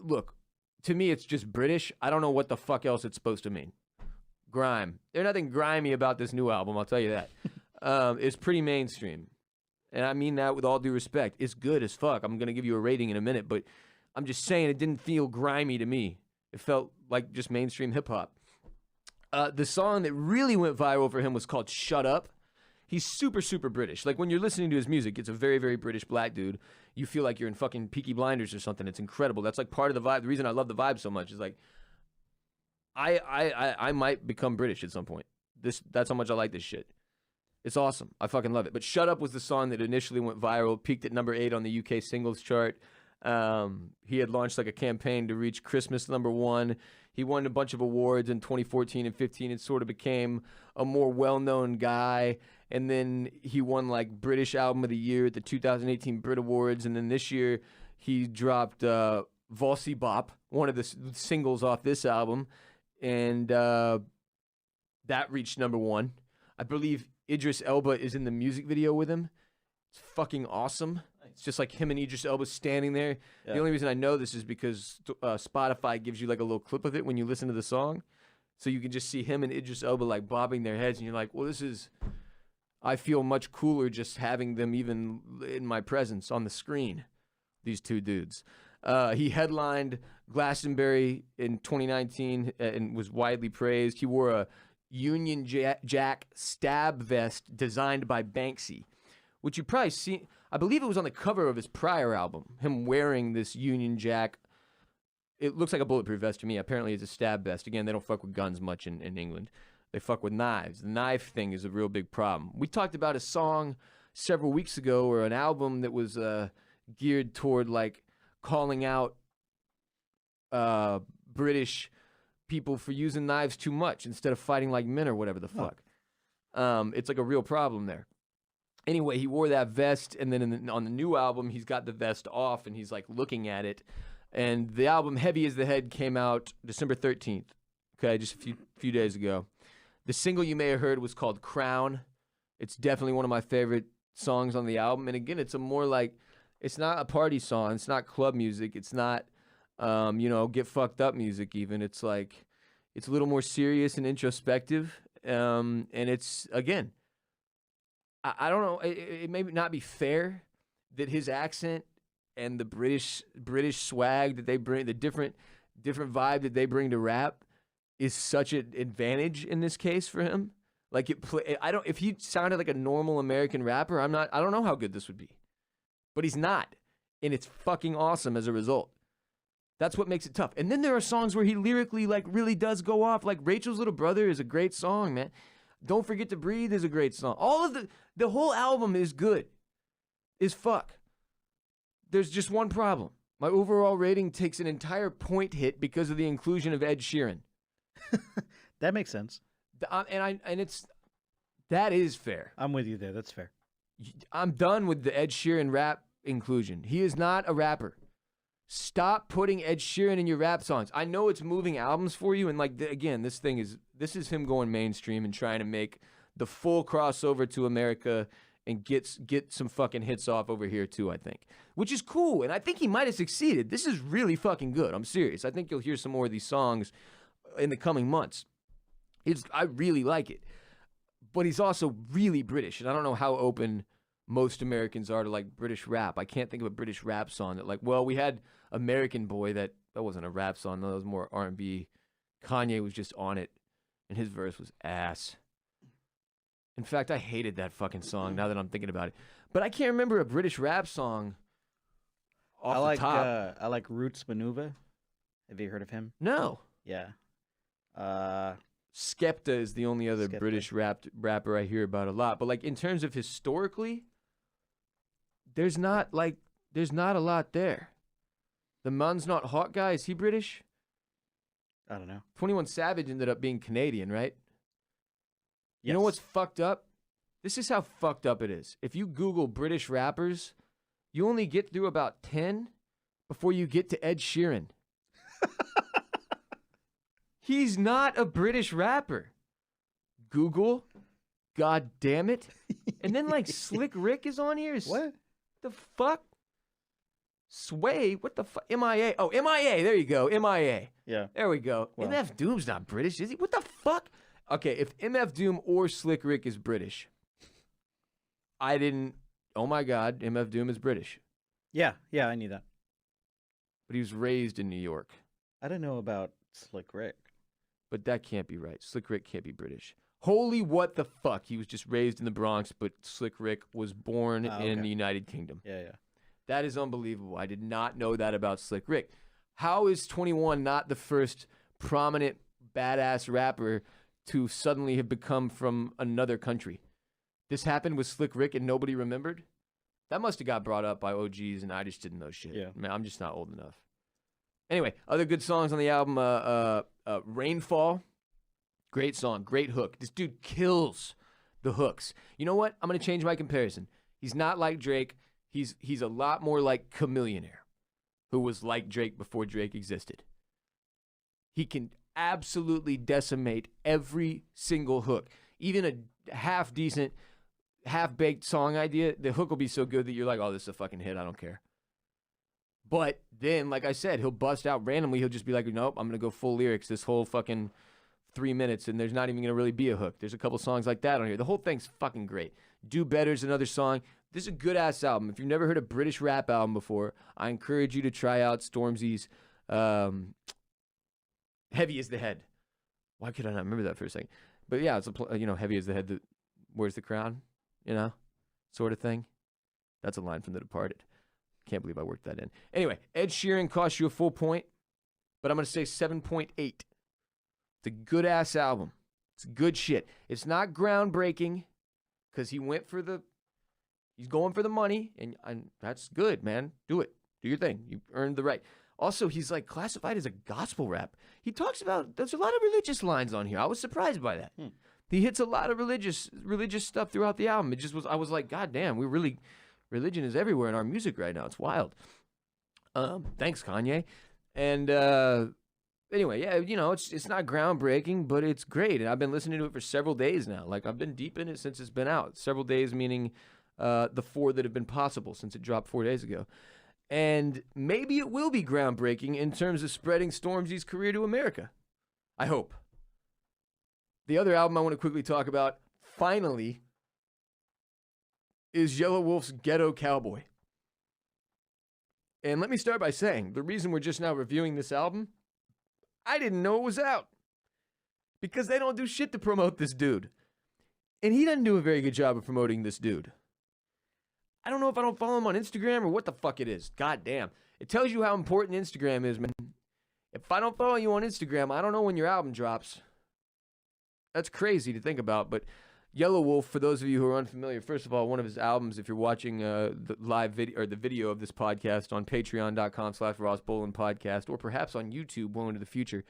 [SPEAKER 3] Look, to me, it's just British. I don't know what the fuck else it's supposed to mean. Grime. There's nothing grimy about this new album, I'll tell you that. It's pretty mainstream. And I mean that with all due respect. It's good as fuck. I'm going to give you a rating in a minute, but I'm just saying it didn't feel grimy to me. It felt like just mainstream hip-hop. The song that really went viral for him was called Shut Up. He's super, super British. Like when you're listening to his music, it's a very, very British black dude. You feel like you're in fucking Peaky Blinders or something. It's incredible. That's like part of the vibe. The reason I love the vibe so much is like, I might become British at some point. That's how much I like this shit. It's awesome. I fucking love it. But Shut Up was the song that initially went viral, peaked at number 8 on the UK singles chart. He had launched like a campaign to reach Christmas number 1. He won a bunch of awards in 2014 and 15 and sort of became a more well-known guy. And then he won like British Album of the Year at the 2018 Brit Awards. And then this year he dropped Volsy Bop, one of the singles off this album. And that reached number 1. I believe Idris Elba is in the music video with him. It's fucking awesome. It's just like him and Idris Elba standing there. Yeah. The only reason I know this is because Spotify gives you like a little clip of it when you listen to the song. So you can just see him and Idris Elba like bobbing their heads. And you're like, well, I feel much cooler just having them even in my presence on the screen. These two dudes. He headlined Glastonbury in 2019 and was widely praised. He wore a Union Jack stab vest designed by Banksy, which you probably see. I believe it was on the cover of his prior album, him wearing this Union Jack. It looks like a bulletproof vest to me. Apparently it's a stab vest. Again, they don't fuck with guns much in England. They fuck with knives. The knife thing is a real big problem. We talked about a song several weeks ago or an album that was geared toward like calling out British people for using knives too much instead of fighting like men or whatever the fuck. It's like a real problem there. Anyway, he wore that vest, and then on the new album, he's got the vest off, and he's like looking at it. And the album Heavy as the Head came out December 13th, okay, just a few days ago. The single you may have heard was called Crown. It's definitely one of my favorite songs on the album. And again, it's a more like, it's not a party song. It's not club music. It's not, get fucked up music even. It's like, it's a little more serious and introspective. And it's, again, I don't know, it may not be fair that his accent and the British swag that they bring, the different vibe that they bring to rap is such an advantage in this case for him. Like if he sounded like a normal American rapper, I don't know how good this would be. But he's not. And it's fucking awesome as a result. That's what makes it tough. And then there are songs where he lyrically like really does go off. Like Rachel's Little Brother is a great song, man. Don't Forget to Breathe is a great song. All of the whole album is good. Is fuck. There's just one problem. My overall rating takes an entire point hit because of the inclusion of Ed Sheeran.
[SPEAKER 1] That makes sense.
[SPEAKER 3] That is fair.
[SPEAKER 1] I'm with you there. That's fair.
[SPEAKER 3] I'm done with the Ed Sheeran rap inclusion. He is not a rapper. Stop putting Ed Sheeran in your rap songs. I know it's moving albums for you, and like again, this is him going mainstream and trying to make the full crossover to America and get some fucking hits off over here too, I think. Which is cool, and I think he might have succeeded. This is really fucking good. I'm serious. I think you'll hear some more of these songs in the coming months. I really like it. But he's also really British, and I don't know how open most Americans are to like British rap. I can't think of a British rap song that like, well, we had American Boy that wasn't a rap song, that was more R&B. Kanye was just on it, and his verse was ass. In fact, I hated that fucking song now that I'm thinking about it. But I can't remember a British rap song off the top.
[SPEAKER 1] I like Roots Manuva. Have you heard of him?
[SPEAKER 3] No.
[SPEAKER 1] Yeah.
[SPEAKER 3] Skepta is the only other British rapper I hear about a lot. But like in terms of historically, there's not a lot there. The man's not hot guy. Is he British?
[SPEAKER 1] I don't know.
[SPEAKER 3] 21 Savage ended up being Canadian, right?
[SPEAKER 1] Yes.
[SPEAKER 3] You know what's fucked up? This is how fucked up it is. If you Google British rappers, you only get through about 10 before you get to Ed Sheeran. He's not a British rapper. Google, god damn it. And then like Slick Rick is on here.
[SPEAKER 1] What?
[SPEAKER 3] The fuck? Sway? What the fuck? MIA. Oh, MIA. There you go. MIA.
[SPEAKER 1] Yeah.
[SPEAKER 3] There we go.
[SPEAKER 1] Well.
[SPEAKER 3] MF Doom's not British, is he? What the fuck? Okay, if MF Doom or Slick Rick is British, oh my God, MF Doom is British.
[SPEAKER 1] Yeah, I knew that.
[SPEAKER 3] But he was raised in New York.
[SPEAKER 1] I don't know about Slick Rick.
[SPEAKER 3] But that can't be right. Slick Rick can't be British. Holy what the fuck. He was just raised in the Bronx, but Slick Rick was born in the United Kingdom.
[SPEAKER 1] Yeah.
[SPEAKER 3] That is unbelievable. I did not know that about Slick Rick. How is 21 not the first prominent badass rapper to suddenly have become from another country? This happened with Slick Rick and nobody remembered? That must have got brought up by OGs and I just didn't know shit.
[SPEAKER 1] Yeah.
[SPEAKER 3] Man, I'm just not old enough. Anyway, other good songs on the album, Rainfall. Great song, great hook. This dude kills the hooks. You know what? I'm going to change my comparison. He's not like Drake. He's a lot more like Chamillionaire, who was like Drake before Drake existed. He can absolutely decimate every single hook. Even a half-decent, half-baked song idea, the hook will be so good that you're like, oh, this is a fucking hit, I don't care. But then, like I said, he'll bust out randomly. He'll just be like, nope, I'm going to go full lyrics this whole fucking 3 minutes, and there's not even going to really be a hook. There's a couple songs like that on here. The whole thing's fucking great. Do Better's another song. This is a good-ass album. If you've never heard a British rap album before, I encourage you to try out Stormzy's Heavy as the Head. Why could I not remember that for a second? But yeah, it's Heavy as the Head that wears the crown, sort of thing. That's a line from The Departed. Can't believe I worked that in. Anyway, Ed Sheeran cost you a full point, but I'm going to say 7.8. It's a good-ass album. It's good shit. It's not groundbreaking because he's going for the money, and that's good, man. Do it. Do your thing. You earned the right. Also, he's like classified as a gospel rap. He talks about, there's a lot of religious lines on here. I was surprised by that. He hits a lot of religious stuff throughout the album. I was like, God damn, religion is everywhere in our music right now. It's wild. Thanks, Kanye. And anyway, yeah, it's not groundbreaking, but it's great. And I've been listening to it for several days now. Like, I've been deep in it since it's been out. Several days, meaning the 4 that have been possible since it dropped 4 days ago. And maybe it will be groundbreaking in terms of spreading Stormzy's career to America. I hope. The other album I want to quickly talk about, finally, is Yellow Wolf's Ghetto Cowboy. And let me start by saying, the reason we're just now reviewing this album, I didn't know it was out. Because they don't do shit to promote this dude. And he doesn't do a very good job of promoting this dude. I don't know if I don't follow him on Instagram or what the fuck it is. God damn. It tells you how important Instagram is, man. If I don't follow you on Instagram, I don't know when your album drops. That's crazy to think about, but Yellow Wolf, for those of you who are unfamiliar, first of all, one of his albums, if you're watching the live video or the video of this podcast on patreon.com/Ross Bolen Podcast, or perhaps on YouTube well into the future,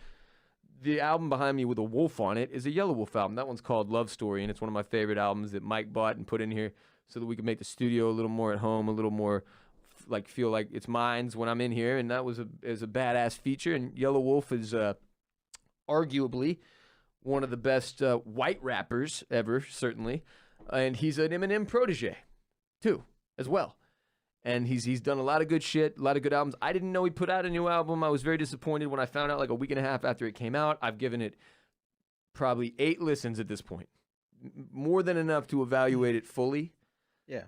[SPEAKER 3] the album behind me with a wolf on it is a Yellow Wolf album. That one's called Love Story, and it's one of my favorite albums that Mike bought and put in here so that we could make the studio a little more at home, a little more like feel like it's mine when I'm in here, and that was a badass feature. And Yellow Wolf is arguably one of the best white rappers ever, certainly, and he's an Eminem protege too, as well. And he's done a lot of good shit, a lot of good albums. I didn't know he put out a new album. I was very disappointed when I found out like a week and a half after it came out. I've given it probably 8 listens at this point, more than enough to evaluate it fully.
[SPEAKER 1] Yeah.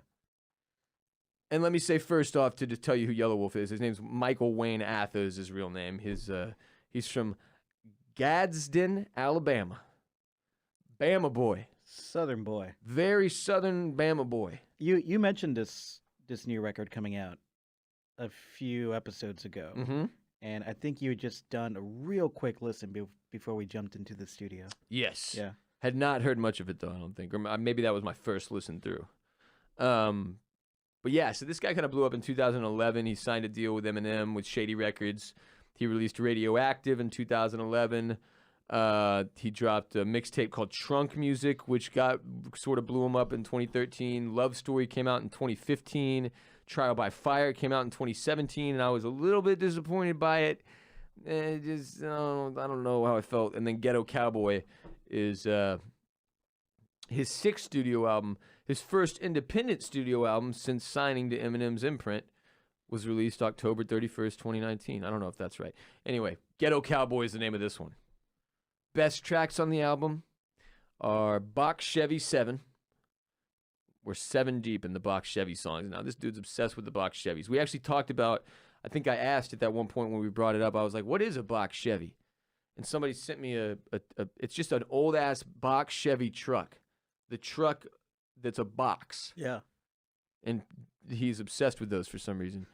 [SPEAKER 3] And let me say first off to tell you who Yellow Wolf is. His name's Michael Wayne Atha is his real name. He's from Gadsden, Alabama. Bama boy.
[SPEAKER 1] Southern boy.
[SPEAKER 3] Very southern Bama boy.
[SPEAKER 1] You mentioned this new record coming out a few episodes ago.
[SPEAKER 3] Mm-hmm.
[SPEAKER 1] And I think you had just done a real quick listen before we jumped into the studio.
[SPEAKER 3] Yes.
[SPEAKER 1] Yeah.
[SPEAKER 3] Had not heard much of it, though, I don't think. Or maybe that was my first listen through. But yeah, so this guy kind of blew up in 2011. He signed a deal with Eminem with Shady Records. He released Radioactive in 2011. He dropped a mixtape called Trunk Music, which sort of blew him up in 2013. Love Story came out in 2015. Trial by Fire came out in 2017, and I was a little bit disappointed by it. I don't know how I felt. And then Ghetto Cowboy is his 6th studio album. His first independent studio album since signing to Eminem's imprint was released October 31st, 2019. I don't know if that's right. Anyway, Ghetto Cowboy is the name of this one. Best tracks on the album are Box Chevy 7. We're 7 deep in the Box Chevy songs. Now, this dude's obsessed with the Box Chevys. We actually talked about, I think I asked at that one point when we brought it up, I was like, what is a Box Chevy? And somebody sent me it's just an old-ass Box Chevy truck. The truck that's a box.
[SPEAKER 1] Yeah.
[SPEAKER 3] And he's obsessed with those for some reason.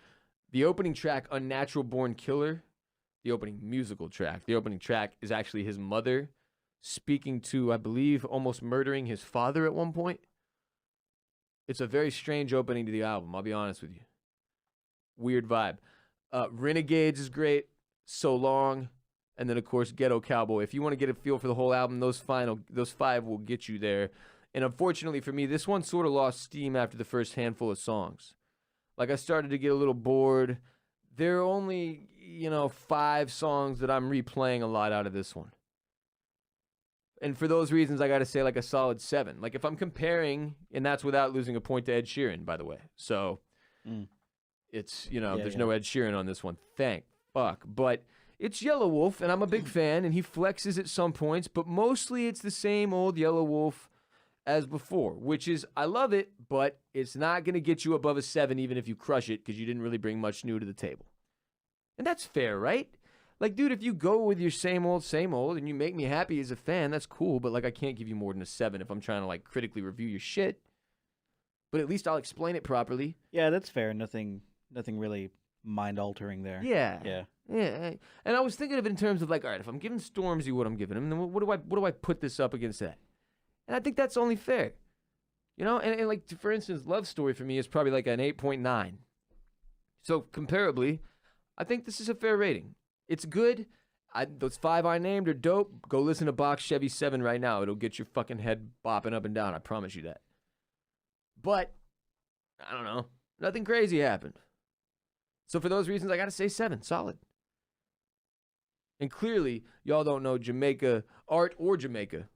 [SPEAKER 3] The opening track, Unnatural Born Killer, the opening musical track. The opening track is actually his mother speaking to, I believe, almost murdering his father at one point. It's a very strange opening to the album, I'll be honest with you. Weird vibe. Renegades is great. So Long. And then, of course, Ghetto Cowboy. If you want to get a feel for the whole album, those 5 will get you there. And unfortunately for me, this one sort of lost steam after the first handful of songs. Like, I started to get a little bored. There are only, 5 songs that I'm replaying a lot out of this one. And for those reasons, I got to say like a solid 7. Like, if I'm comparing, and that's without losing a point to Ed Sheeran, by the way. So, it's, there's no Ed Sheeran on this one. Thank fuck. But it's Yellow Wolf, and I'm a big fan, and he flexes at some points, but mostly it's the same old Yellow Wolf as before, which is, I love it, but it's not going to get you above a 7 even if you crush it because you didn't really bring much new to the table. And that's fair, right? Like, dude, if you go with your same old, and you make me happy as a fan, that's cool, but, like, I can't give you more than a 7 if I'm trying to, like, critically review your shit. But at least I'll explain it properly.
[SPEAKER 1] Yeah, that's fair. Nothing really mind-altering there.
[SPEAKER 3] Yeah.
[SPEAKER 1] Yeah.
[SPEAKER 3] Yeah. And I was thinking of it in terms of, like, all right, if I'm giving Stormzy what I'm giving him, then what do I put this up against that? And I think that's only fair. And like, for instance, Love Story for me is probably like an 8.9. So comparably, I think this is a fair rating. It's good. Those 5 I named are dope. Go listen to Box Chevy 7 right now. It'll get your fucking head bopping up and down. I promise you that. But, I don't know. Nothing crazy happened. So for those reasons, I got to say 7. Solid. And clearly, y'all don't know Jamaica art or Jamaica.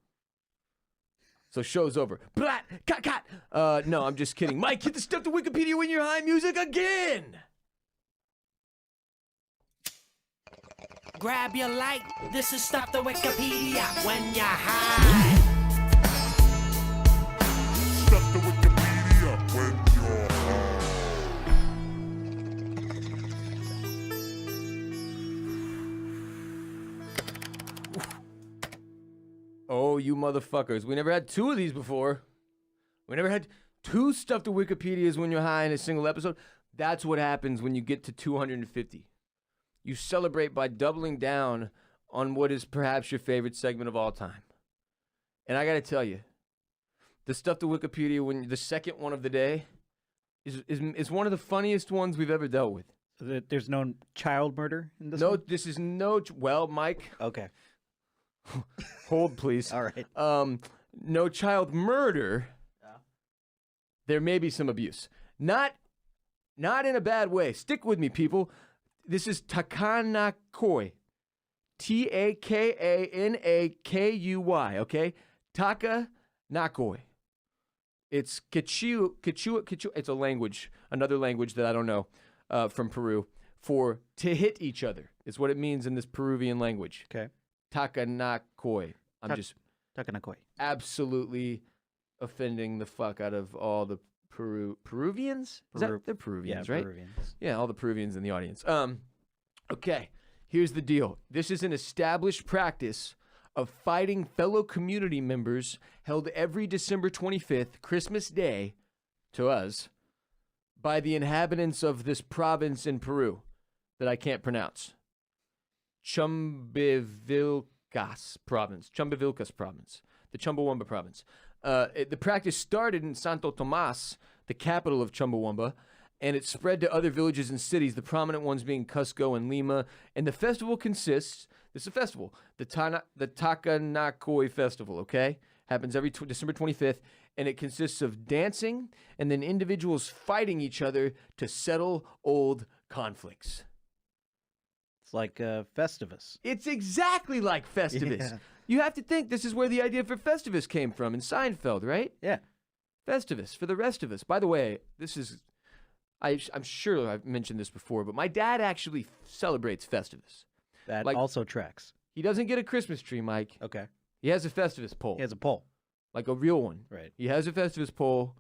[SPEAKER 3] So show's over. Blat! Cut! Cut! No, I'm just kidding. Mike, hit the stuff to Wikipedia when you're high music again!
[SPEAKER 2] Grab your light. This is Stop the Wikipedia when you're high.
[SPEAKER 4] Stop the Wikipedia when you're high.
[SPEAKER 3] Oh, you motherfuckers. We never had 2 of these before. We never had 2 Stuff to Wikipedias when you're high in a single episode. That's what happens when you get to 250. You celebrate by doubling down on what is perhaps your favorite segment of all time. And I got to tell you, the Stuff to Wikipedia, the second one of the day, is one of the funniest ones we've ever dealt with.
[SPEAKER 1] So there's no child murder in this
[SPEAKER 3] No,
[SPEAKER 1] one?
[SPEAKER 3] this is no... Well, Mike...
[SPEAKER 1] Okay.
[SPEAKER 3] Hold, please.
[SPEAKER 1] All right.
[SPEAKER 3] No child murder.
[SPEAKER 1] Yeah.
[SPEAKER 3] There may be some abuse. Not Not in a bad way. Stick with me, people. This is Takanakuy. Takanakuy, okay? Takanakuy. It's Quechua. It's a language, another language that I don't know, from Peru, for to hit each other. It's what it means in this Peruvian language.
[SPEAKER 1] Okay.
[SPEAKER 3] Takanakuy. I'm just
[SPEAKER 1] Takanakuy.
[SPEAKER 3] absolutely offending the fuck out of all the Peruvians? They're Peruvians, right?
[SPEAKER 1] Peruvians.
[SPEAKER 3] Yeah, all the Peruvians in the audience. Okay, here's the deal. This is an established practice of fighting fellow community members held every December 25th, Christmas Day, to us, by the inhabitants of this province in Peru that I can't pronounce. Chumbivilcas province. The Chumbawamba province. The practice started in Santo Tomas, the capital of Chumbawamba, and it spread to other villages and cities, the prominent ones being Cusco and Lima. And the festival consists, this is a festival, the Takanakuy Festival, okay? Happens every December 25th, and it consists of dancing and then individuals fighting each other to settle old conflicts.
[SPEAKER 1] It's like Festivus.
[SPEAKER 3] It's exactly like Festivus.
[SPEAKER 1] Yeah.
[SPEAKER 3] You have to think this is where the idea for Festivus came from in Seinfeld, right?
[SPEAKER 1] Yeah.
[SPEAKER 3] Festivus, for the rest of us. By the way, this is, I'm sure I've mentioned this before, but my dad actually celebrates Festivus.
[SPEAKER 1] That
[SPEAKER 3] Like-
[SPEAKER 1] also tracks.
[SPEAKER 3] He doesn't get a Christmas tree, Mike.
[SPEAKER 1] Okay.
[SPEAKER 3] He has a Festivus pole,
[SPEAKER 1] He has a pole.
[SPEAKER 3] like a real one.
[SPEAKER 1] Right.
[SPEAKER 3] He has a Festivus pole,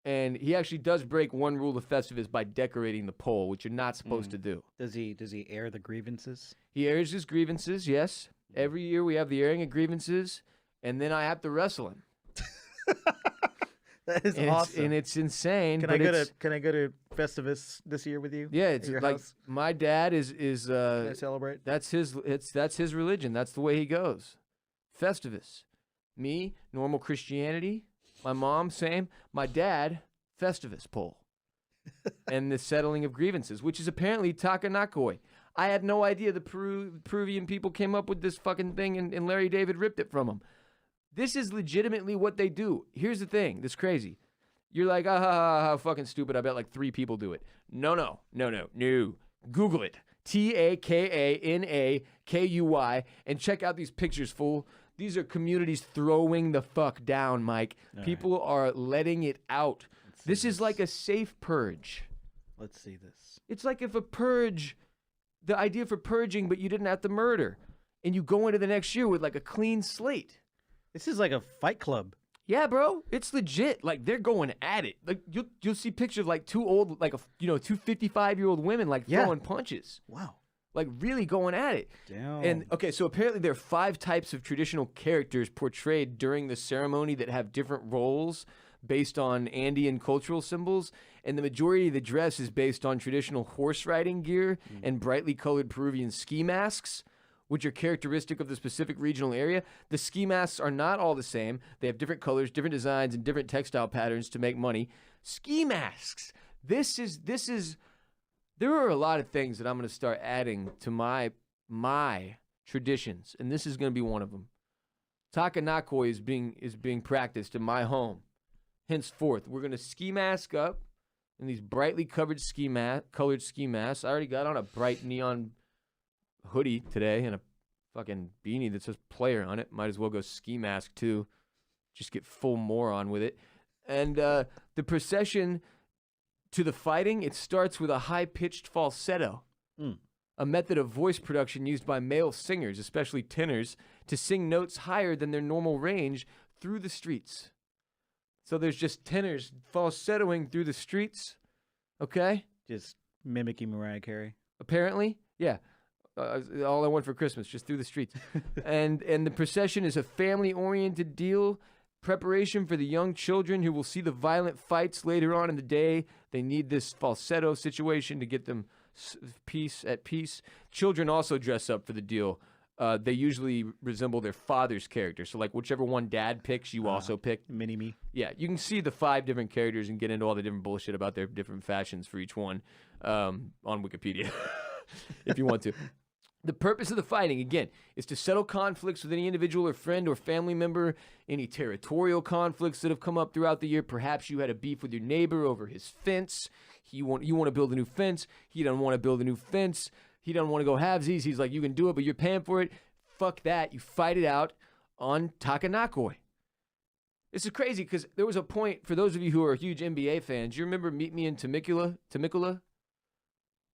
[SPEAKER 3] and he actually does break one rule of Festivus by decorating the pole, which you're not supposed to do.
[SPEAKER 1] Does he air the grievances?
[SPEAKER 3] He airs his grievances, yes. Every year we have the airing of grievances, and then I have to wrestle him.
[SPEAKER 1] That is
[SPEAKER 3] And
[SPEAKER 1] awesome.
[SPEAKER 3] it's insane.
[SPEAKER 1] Can
[SPEAKER 3] but
[SPEAKER 1] I go to Festivus this year with you?
[SPEAKER 3] Yeah,
[SPEAKER 1] at
[SPEAKER 3] it's
[SPEAKER 1] your
[SPEAKER 3] like
[SPEAKER 1] house?
[SPEAKER 3] my dad is
[SPEAKER 1] Can I celebrate?
[SPEAKER 3] that's his religion. That's the way he goes. Festivus. Me, normal Christianity. My mom, same. My dad, Festivus pole. And the settling of grievances, which is apparently Takanakuy. I had no idea the Peruvian people came up with this fucking thing and Larry David ripped it from them. This is legitimately what they do. Here's the thing. This is crazy. You're like, how fucking stupid. I bet like 3 people do it. No. Google it. Takanakuy and check out these pictures, fool. These are communities throwing the fuck down, Mike. People are letting it out. This is like a safe purge.
[SPEAKER 1] Let's see this.
[SPEAKER 3] It's like if a purge, the idea for purging, but you didn't have to murder. And you go into the next year with like a clean slate.
[SPEAKER 1] This is like a fight club.
[SPEAKER 3] Yeah, bro, it's legit. Like they're going at it. Like you'll see pictures of like 2 old, like two 55-year-old women like
[SPEAKER 1] Yeah.
[SPEAKER 3] throwing punches,
[SPEAKER 1] Wow.
[SPEAKER 3] like really going at it.
[SPEAKER 1] Damn.
[SPEAKER 3] And okay, so apparently there are 5 types of traditional characters portrayed during the ceremony that have different roles based on Andean cultural symbols, and the majority of the dress is based on traditional horse riding gear and brightly colored Peruvian ski masks, which are characteristic of the specific regional area. The ski masks are not all the same. They have different colors, different designs, and different textile patterns to make money. Ski masks. This is. There are a lot of things that I'm going to start adding to my traditions, and this is going to be one of them. Takanakuy is being practiced in my home. Henceforth, we're going to ski mask up in these brightly colored ski masks. I already got on a bright neon hoodie today and a fucking beanie that says player on it. Might as well go ski mask too. Just get full moron with it. And the procession to the fighting, it starts with a high-pitched falsetto, a method of voice production used by male singers, especially tenors, to sing notes higher than their normal range through the streets. So there's just tenors falsettoing through the streets, okay?
[SPEAKER 1] Just mimicking Mariah Carey.
[SPEAKER 3] Apparently, yeah. All I want for Christmas, just through the streets. and the procession is a family-oriented deal, preparation for the young children who will see the violent fights later on in the day. They need this falsetto situation to get them at peace. Children also dress up for the deal. They usually resemble their father's character. So, like, whichever one dad picks, you also pick.
[SPEAKER 1] Mini-me.
[SPEAKER 3] Yeah, you can see the 5 different characters and get into all the different bullshit about their different fashions for each one on Wikipedia, if you want to. The purpose of the fighting, again, is to settle conflicts with any individual or friend or family member, any territorial conflicts that have come up throughout the year. Perhaps you had a beef with your neighbor over his fence. You want to build a new fence. He doesn't want to build a new fence. He doesn't want to go halvesies. He's like, you can do it, but you're paying for it. Fuck that. You fight it out on Takanakuy. This is crazy because there was a point, for those of you who are huge NBA fans, you remember Meet Me in Temecula?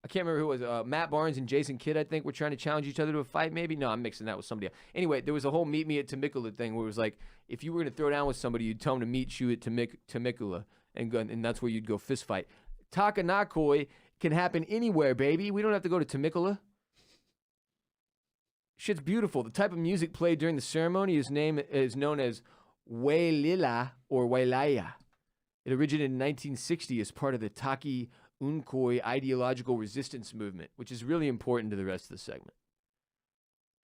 [SPEAKER 3] I can't remember who it was. Matt Barnes and Jason Kidd, I think, were trying to challenge each other to a fight, maybe? No, I'm mixing that with somebody else. Anyway, there was a whole Meet Me at Temecula thing where it was like, if you were going to throw down with somebody, you'd tell them to meet you at Temecula, and that's where you'd go fist fight. Takanakuy can happen anywhere, baby. We don't have to go to Temecula. Shit's beautiful. The type of music played during the ceremony is known as Wailila or Wailaya. It originated in 1960 as part of the Takanakuy ideological resistance movement, which is really important to the rest of the segment.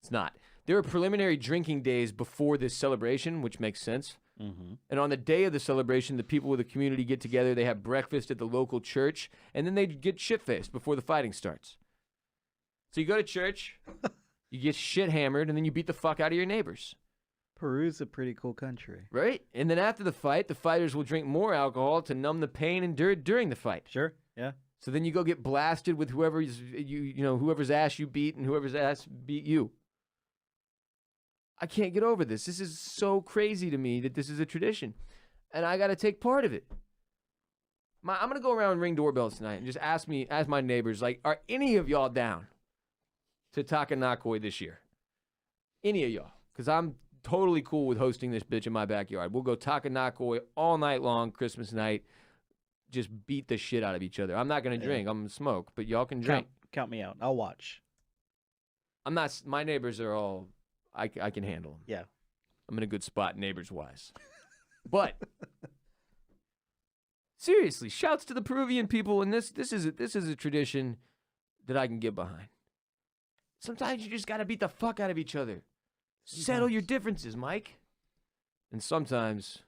[SPEAKER 3] It's not. There are preliminary drinking days before this celebration, which makes sense. Mm-hmm. And on the day of the celebration, the people of the community get together, they have breakfast at the local church, and then they get shit-faced before the fighting starts. So you go to church, you get shit-hammered, and then you beat the fuck out of your neighbors.
[SPEAKER 1] Peru's a pretty cool country.
[SPEAKER 3] Right? And then after the fight, the fighters will drink more alcohol to numb the pain endured during the fight.
[SPEAKER 1] Sure, yeah.
[SPEAKER 3] So then you go get blasted with whoever's ass you beat and whoever's ass beat you. I can't get over this. This is so crazy to me that this is a tradition. And I got to take part of it. I'm going to go around and ring doorbells tonight and just ask my neighbors, like, are any of y'all down to Takanakuy this year? Any of y'all? Because I'm totally cool with hosting this bitch in my backyard. We'll go Takanakuy all night long, Christmas night. Just beat the shit out of each other. I'm not going to drink. I'm going to smoke, but y'all can drink.
[SPEAKER 1] Count me out. I'll watch.
[SPEAKER 3] My neighbors are all, I can handle them.
[SPEAKER 1] Yeah.
[SPEAKER 3] I'm in a good spot neighbors-wise. But seriously, shouts to the Peruvian people, and this is a tradition that I can get behind. Sometimes you just got to beat the fuck out of each other. Settle your differences, Mike. And sometimes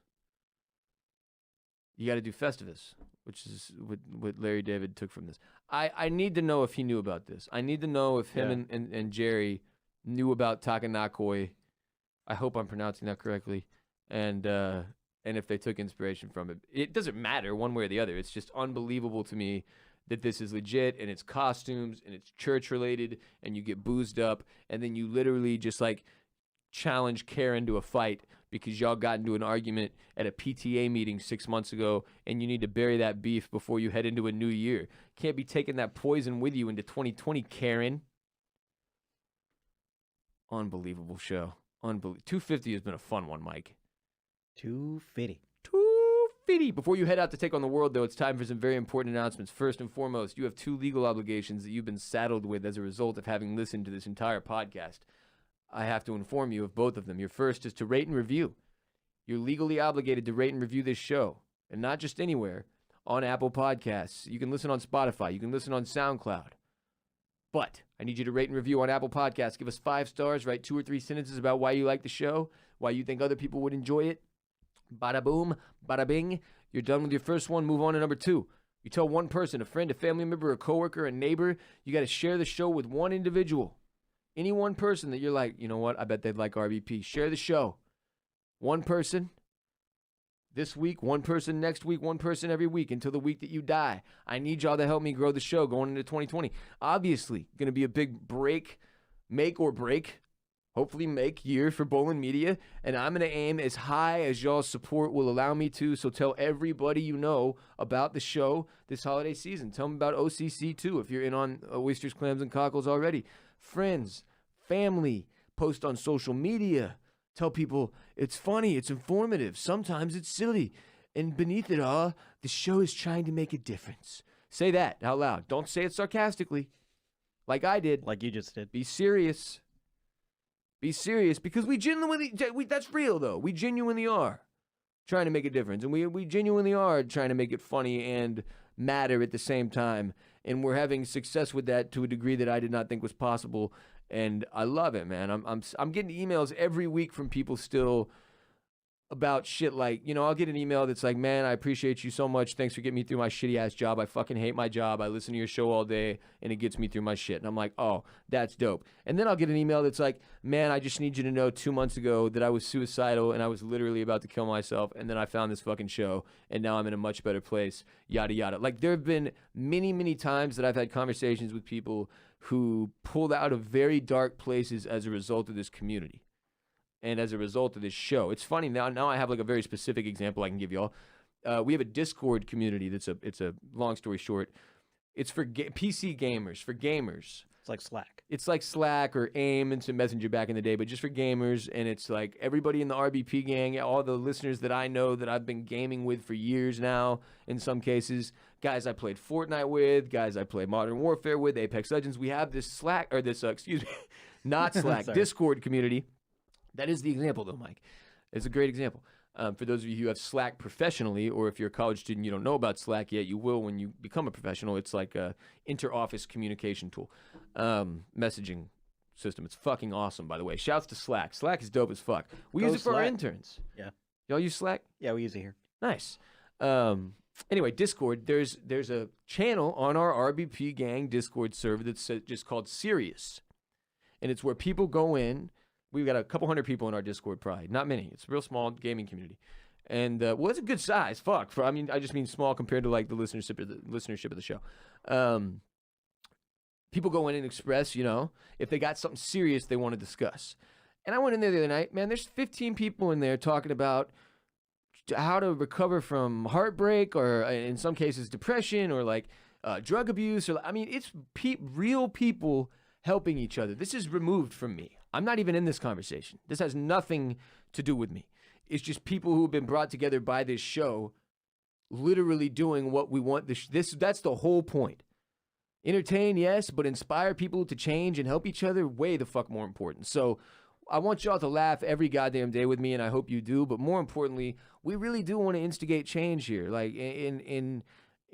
[SPEAKER 3] you got to do Festivus, which is what Larry David took from this. I need to know if he knew about this. I need to know if him and Jerry knew about Takanakuy. I hope I'm pronouncing that correctly. And if they took inspiration from it. It doesn't matter one way or the other. It's just unbelievable to me that this is legit, and it's costumes, and it's church-related, and you get boozed up, and then you literally just, like, challenge Karen to a fight because y'all got into an argument at a PTA meeting 6 months ago, and you need to bury that beef before you head into a new year. Can't be taking that poison with you into 2020, Karen. Unbelievable show. 250 has been a fun one, Mike.
[SPEAKER 1] 250.
[SPEAKER 3] 250. Before you head out to take on the world, though, it's time for some very important announcements. First and foremost, you have 2 legal obligations that you've been saddled with as a result of having listened to this entire podcast. I have to inform you of both of them. Your first is to rate and review. You're legally obligated to rate and review this show, and not just anywhere, on Apple Podcasts. You can listen on Spotify. You can listen on SoundCloud. But I need you to rate and review on Apple Podcasts. Give us 5 stars. Write 2 or 3 sentences about why you like the show, why you think other people would enjoy it. Bada boom, bada bing. You're done with your first one. Move on to number 2. You tell one person, a friend, a family member, a coworker, a neighbor, you got to share the show with one individual. Any one person that you're like, you know what, I bet they'd like RBP. Share the show. One person this week, one person next week, one person every week until the week that you die. I need y'all to help me grow the show going into 2020. Obviously, going to be a big make or break, hopefully make year for Bolen Media, and I'm going to aim as high as y'all's support will allow me to, so tell everybody you know about the show this holiday season. Tell them about OCC too if you're in on Oysters, Clams, and Cockles already. Friends, family, post on social media. Tell people it's funny, it's informative, sometimes it's silly. And beneath it all, the show is trying to make a difference. Say that out loud. Don't say it sarcastically like I did.
[SPEAKER 1] Like you just did.
[SPEAKER 3] Be serious. Be serious because we genuinely, that's real though. We genuinely are trying to make a difference. And we genuinely are trying to make it funny and matter at the same time. And we're having success with that to a degree that I did not think was possible. And I love it, man. I'm getting emails every week from people still about shit like, I'll get an email that's like, man, I appreciate you so much. Thanks for getting me through my shitty ass job. I fucking hate my job. I listen to your show all day and it gets me through my shit. And I'm like, oh, that's dope. And then I'll get an email that's like, man, I just need you to know 2 months ago that I was suicidal and I was literally about to kill myself. And then I found this fucking show and now I'm in a much better place, yada, yada. Like there have been many, many times that I've had conversations with people who pulled out of very dark places as a result of this community. And as a result of this show. It's funny, now I have like a very specific example I can give y'all. We have a Discord community it's a long story short. It's for PC gamers, for gamers.
[SPEAKER 1] It's like Slack.
[SPEAKER 3] It's like Slack or AIM, Instant Messenger back in the day, but just for gamers. And it's like everybody in the RBP gang, all the listeners that I know that I've been gaming with for years now, in some cases, guys I played Fortnite with, guys I played Modern Warfare with, Apex Legends. We have this Slack, or this, not Slack, Discord community. That is the example, though, Mike. It's a great example. For those of you who have Slack professionally, or if you're a college student, you don't know about Slack yet, you will when you become a professional. It's like a inter-office communication tool, messaging system. It's fucking awesome, by the way. Shouts to Slack. Slack is dope as fuck. We use it for our interns.
[SPEAKER 1] Yeah.
[SPEAKER 3] Y'all use Slack?
[SPEAKER 1] Yeah, we use it here.
[SPEAKER 3] Nice. Anyway, Discord, there's a channel on our RBP gang Discord server that's just called Serious. And it's where people go in. We've got a couple hundred people in our Discord, probably. Not many. It's a real small gaming community. And, well, it's a good size. Fuck. I just mean small compared to, like, the listenership of the show. People go in and express, if they got something serious they want to discuss. And I went in there the other night. Man, there's 15 people in there talking about how to recover from heartbreak or, in some cases, depression or, like, drug abuse. It's real people helping each other. This is removed from me. I'm not even in this conversation. This has nothing to do with me. It's just people who have been brought together by this show literally doing what we want. That's the whole point. Entertain, yes, but inspire people to change and help each other, way the fuck more important. So I want y'all to laugh every goddamn day with me, and I hope you do. But more importantly, we really do want to instigate change here, like in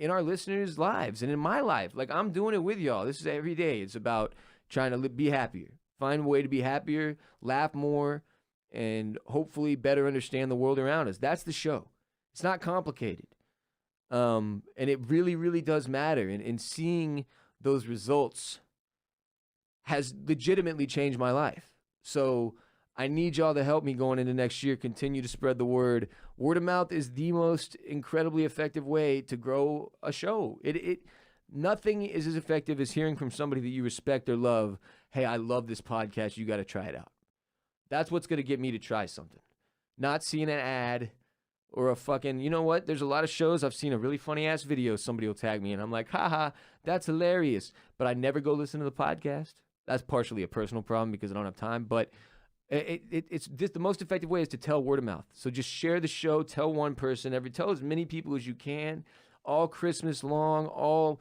[SPEAKER 3] our listeners' lives and in my life. Like I'm doing it with y'all. This is every day. It's about trying to be happier. Find a way to be happier, laugh more, and hopefully better understand the world around us. That's the show. It's not complicated. And it really, really does matter. And seeing those results has legitimately changed my life. So I need y'all to help me going into next year. Continue to spread the word. Word of mouth is the most incredibly effective way to grow a show. Nothing is as effective as hearing from somebody that you respect or love, hey, I love this podcast, you got to try it out. That's what's going to get me to try something. Not seeing an ad or a fucking, you know what? There's a lot of shows I've seen a really funny-ass video, somebody will tag me, and I'm like, haha, that's hilarious. But I never go listen to the podcast. That's partially a personal problem because I don't have time, but it's just the most effective way is to tell word of mouth. So just share the show, tell one person, tell as many people as you can, all Christmas long, all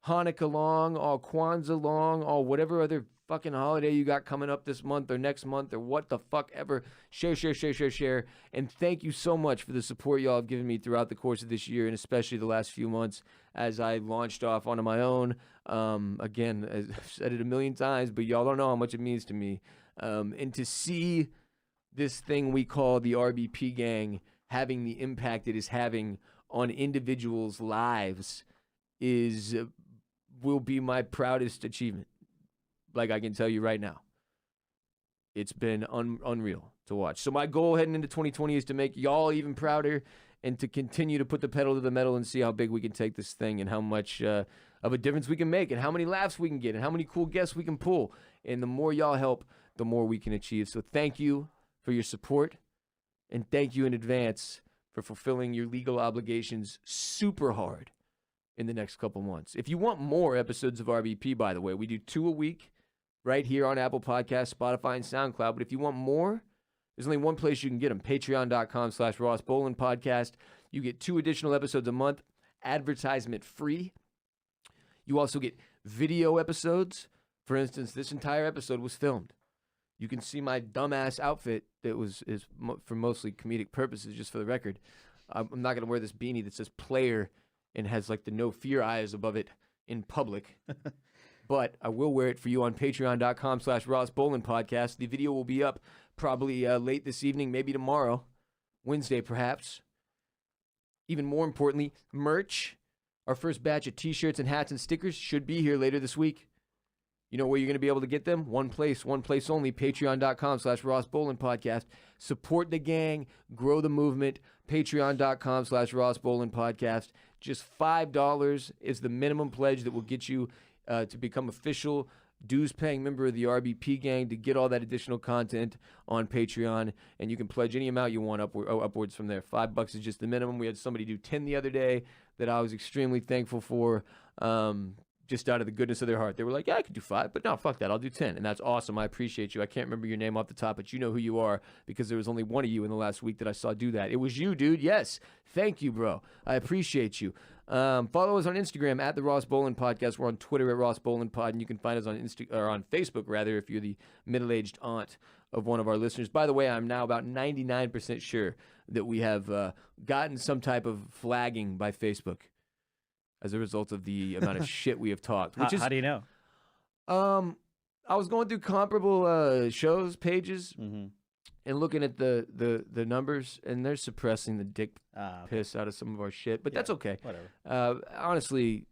[SPEAKER 3] Hanukkah long, all Kwanzaa long, all whatever other fucking holiday you got coming up this month or next month or what the fuck ever. Share. And thank you so much for the support y'all have given me throughout the course of this year and especially the last few months as I launched off onto my own. Again, I've said it a million times, but y'all don't know how much it means to me. And to see this thing we call the RBP gang having the impact it is having on individuals' lives will be my proudest achievement. Like I can tell you right now. It's been unreal to watch. So my goal heading into 2020 is to make y'all even prouder and to continue to put the pedal to the metal and see how big we can take this thing and how much of a difference we can make and how many laughs we can get and how many cool guests we can pull. And the more y'all help, the more we can achieve. So thank you for your support and thank you in advance for fulfilling your legal obligations super hard in the next couple months. If you want more episodes of RBP, by the way, we do 2 a week right here on Apple Podcasts, Spotify, and SoundCloud. But if you want more, there's only one place you can get them, patreon.com/Ross Bolen Podcast. You get 2 additional episodes a month, advertisement free. You also get video episodes. For instance, this entire episode was filmed. You can see my dumbass outfit that is for mostly comedic purposes, just for the record. I'm not going to wear this beanie that says player and has like the no fear eyes above it in public. But I will wear it for you on patreon.com/Ross Bolen Podcast. The video will be up probably late this evening, maybe tomorrow. Wednesday, perhaps. Even more importantly, merch. Our first batch of t-shirts and hats and stickers should be here later this week. You know where you're going to be able to get them? One place only, patreon.com/Ross Bolen Podcast. Support the gang, grow the movement, patreon.com/Ross Bolen Podcast. Just $5 is the minimum pledge that will get you to become official dues-paying member of the RBP gang to get all that additional content on Patreon, and you can pledge any amount you want upwards from there. $5 is just the minimum. We had somebody do 10 the other day that I was extremely thankful for, just out of the goodness of their heart. They were like, yeah, I could do 5, but no, fuck that. I'll do 10, and that's awesome. I appreciate you. I can't remember your name off the top, but you know who you are because there was only one of you in the last week that I saw do that. It was you, dude. Yes. Thank you, bro. I appreciate you. Follow us on Instagram at the Ross Bolen Podcast. We're on Twitter at Ross Bolen Pod, and you can find us on on Facebook rather if you're the middle-aged aunt of one of our listeners. By the way, I'm now about 99% sure that we have gotten some type of flagging by Facebook as a result of the amount of shit we have talked. Which
[SPEAKER 1] How do you know?
[SPEAKER 3] I was going through comparable shows pages and looking at the numbers, and they're suppressing the dick piss out of some of our shit, but that's okay.
[SPEAKER 1] Whatever.
[SPEAKER 3] Honestly,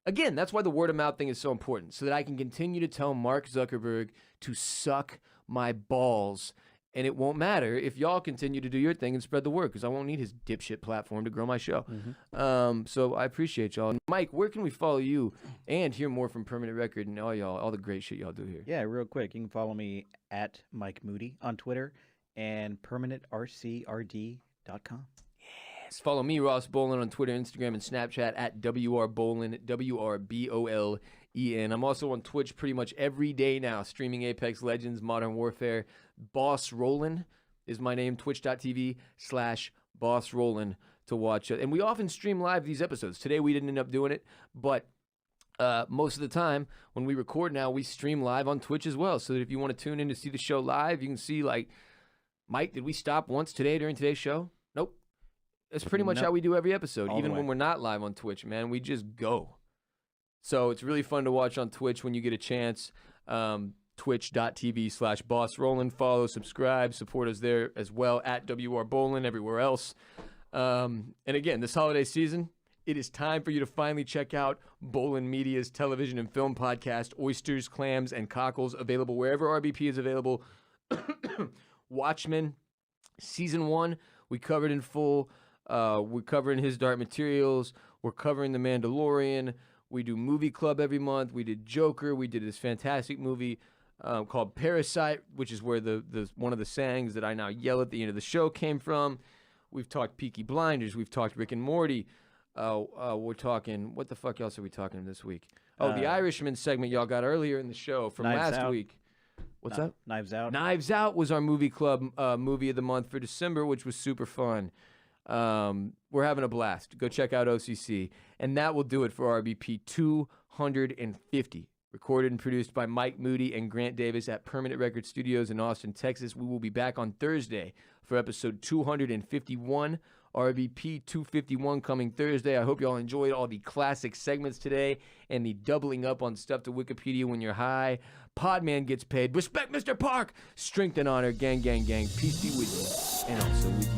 [SPEAKER 3] again, that's why the word of mouth thing is so important, so that I can continue to tell Mark Zuckerberg to suck my balls, and it won't matter if y'all continue to do your thing and spread the word, because I won't need his dipshit platform to grow my show. So I appreciate y'all. And Mike, where can we follow you and hear more from Permanent Record and all the great shit y'all do here?
[SPEAKER 1] Yeah, real quick. You can follow me at Mike Moody on Twitter and permanentrcrd.com.
[SPEAKER 3] Yes. Follow me, Ross Bolen, on Twitter, Instagram, and Snapchat at WRBolen, WRBOLEN. I'm also on Twitch pretty much every day now, streaming Apex Legends, Modern Warfare. Boss Rollin is my name, twitch.tv/Boss Rollin to watch it. And we often stream live these episodes. Today we didn't end up doing it, but most of the time when we record now, we stream live on Twitch as well. So that if you want to tune in to see the show live, you can see, like, Mike, did we stop once today during today's show? Nope. That's pretty much how we do every episode. Even when we're not live on Twitch, man, we just go. So it's really fun to watch on Twitch when you get a chance. Twitch.tv/Boss Rollin. Follow, subscribe, support us there as well at WR Bolen, everywhere else. And again, this holiday season, it is time for you to finally check out Bolen Media's television and film podcast, Oysters, Clams, and Cockles, available wherever RBP is available. Watchmen, Season 1, we covered in full. We're covering His Dark Materials. We're covering The Mandalorian. We do Movie Club every month. We did Joker. We did this fantastic movie called Parasite, which is where the one of the sayings that I now yell at the end of the show came from. We've talked Peaky Blinders. We've talked Rick and Morty. We're talking, what the fuck else are we talking this week? Oh, the Irishman segment y'all got earlier in the show from last week. What's up?
[SPEAKER 1] Knives Out.
[SPEAKER 3] Knives Out was our movie club movie of the month for December, which was super fun. We're having a blast. Go check out OCC. And that will do it for RBP 250. Recorded and produced by Mike Moody and Grant Davis at Permanent Record Studios in Austin, Texas. We will be back on Thursday for episode 251. RBP 251 coming Thursday. I hope y'all enjoyed all the classic segments today and the doubling up on stuff to Wikipedia when you're high. Podman gets paid. Respect Mr. Park. Strength and honor. Gang, gang, gang. Peace be with you. And also with you.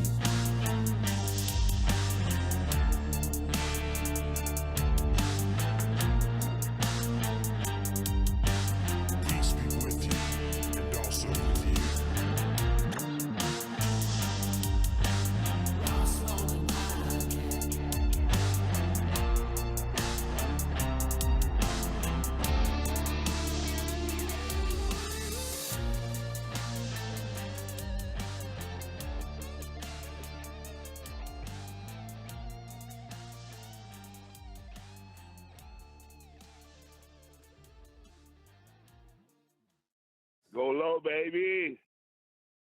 [SPEAKER 4] Peace be with you, and also with you.
[SPEAKER 5] Go low, baby.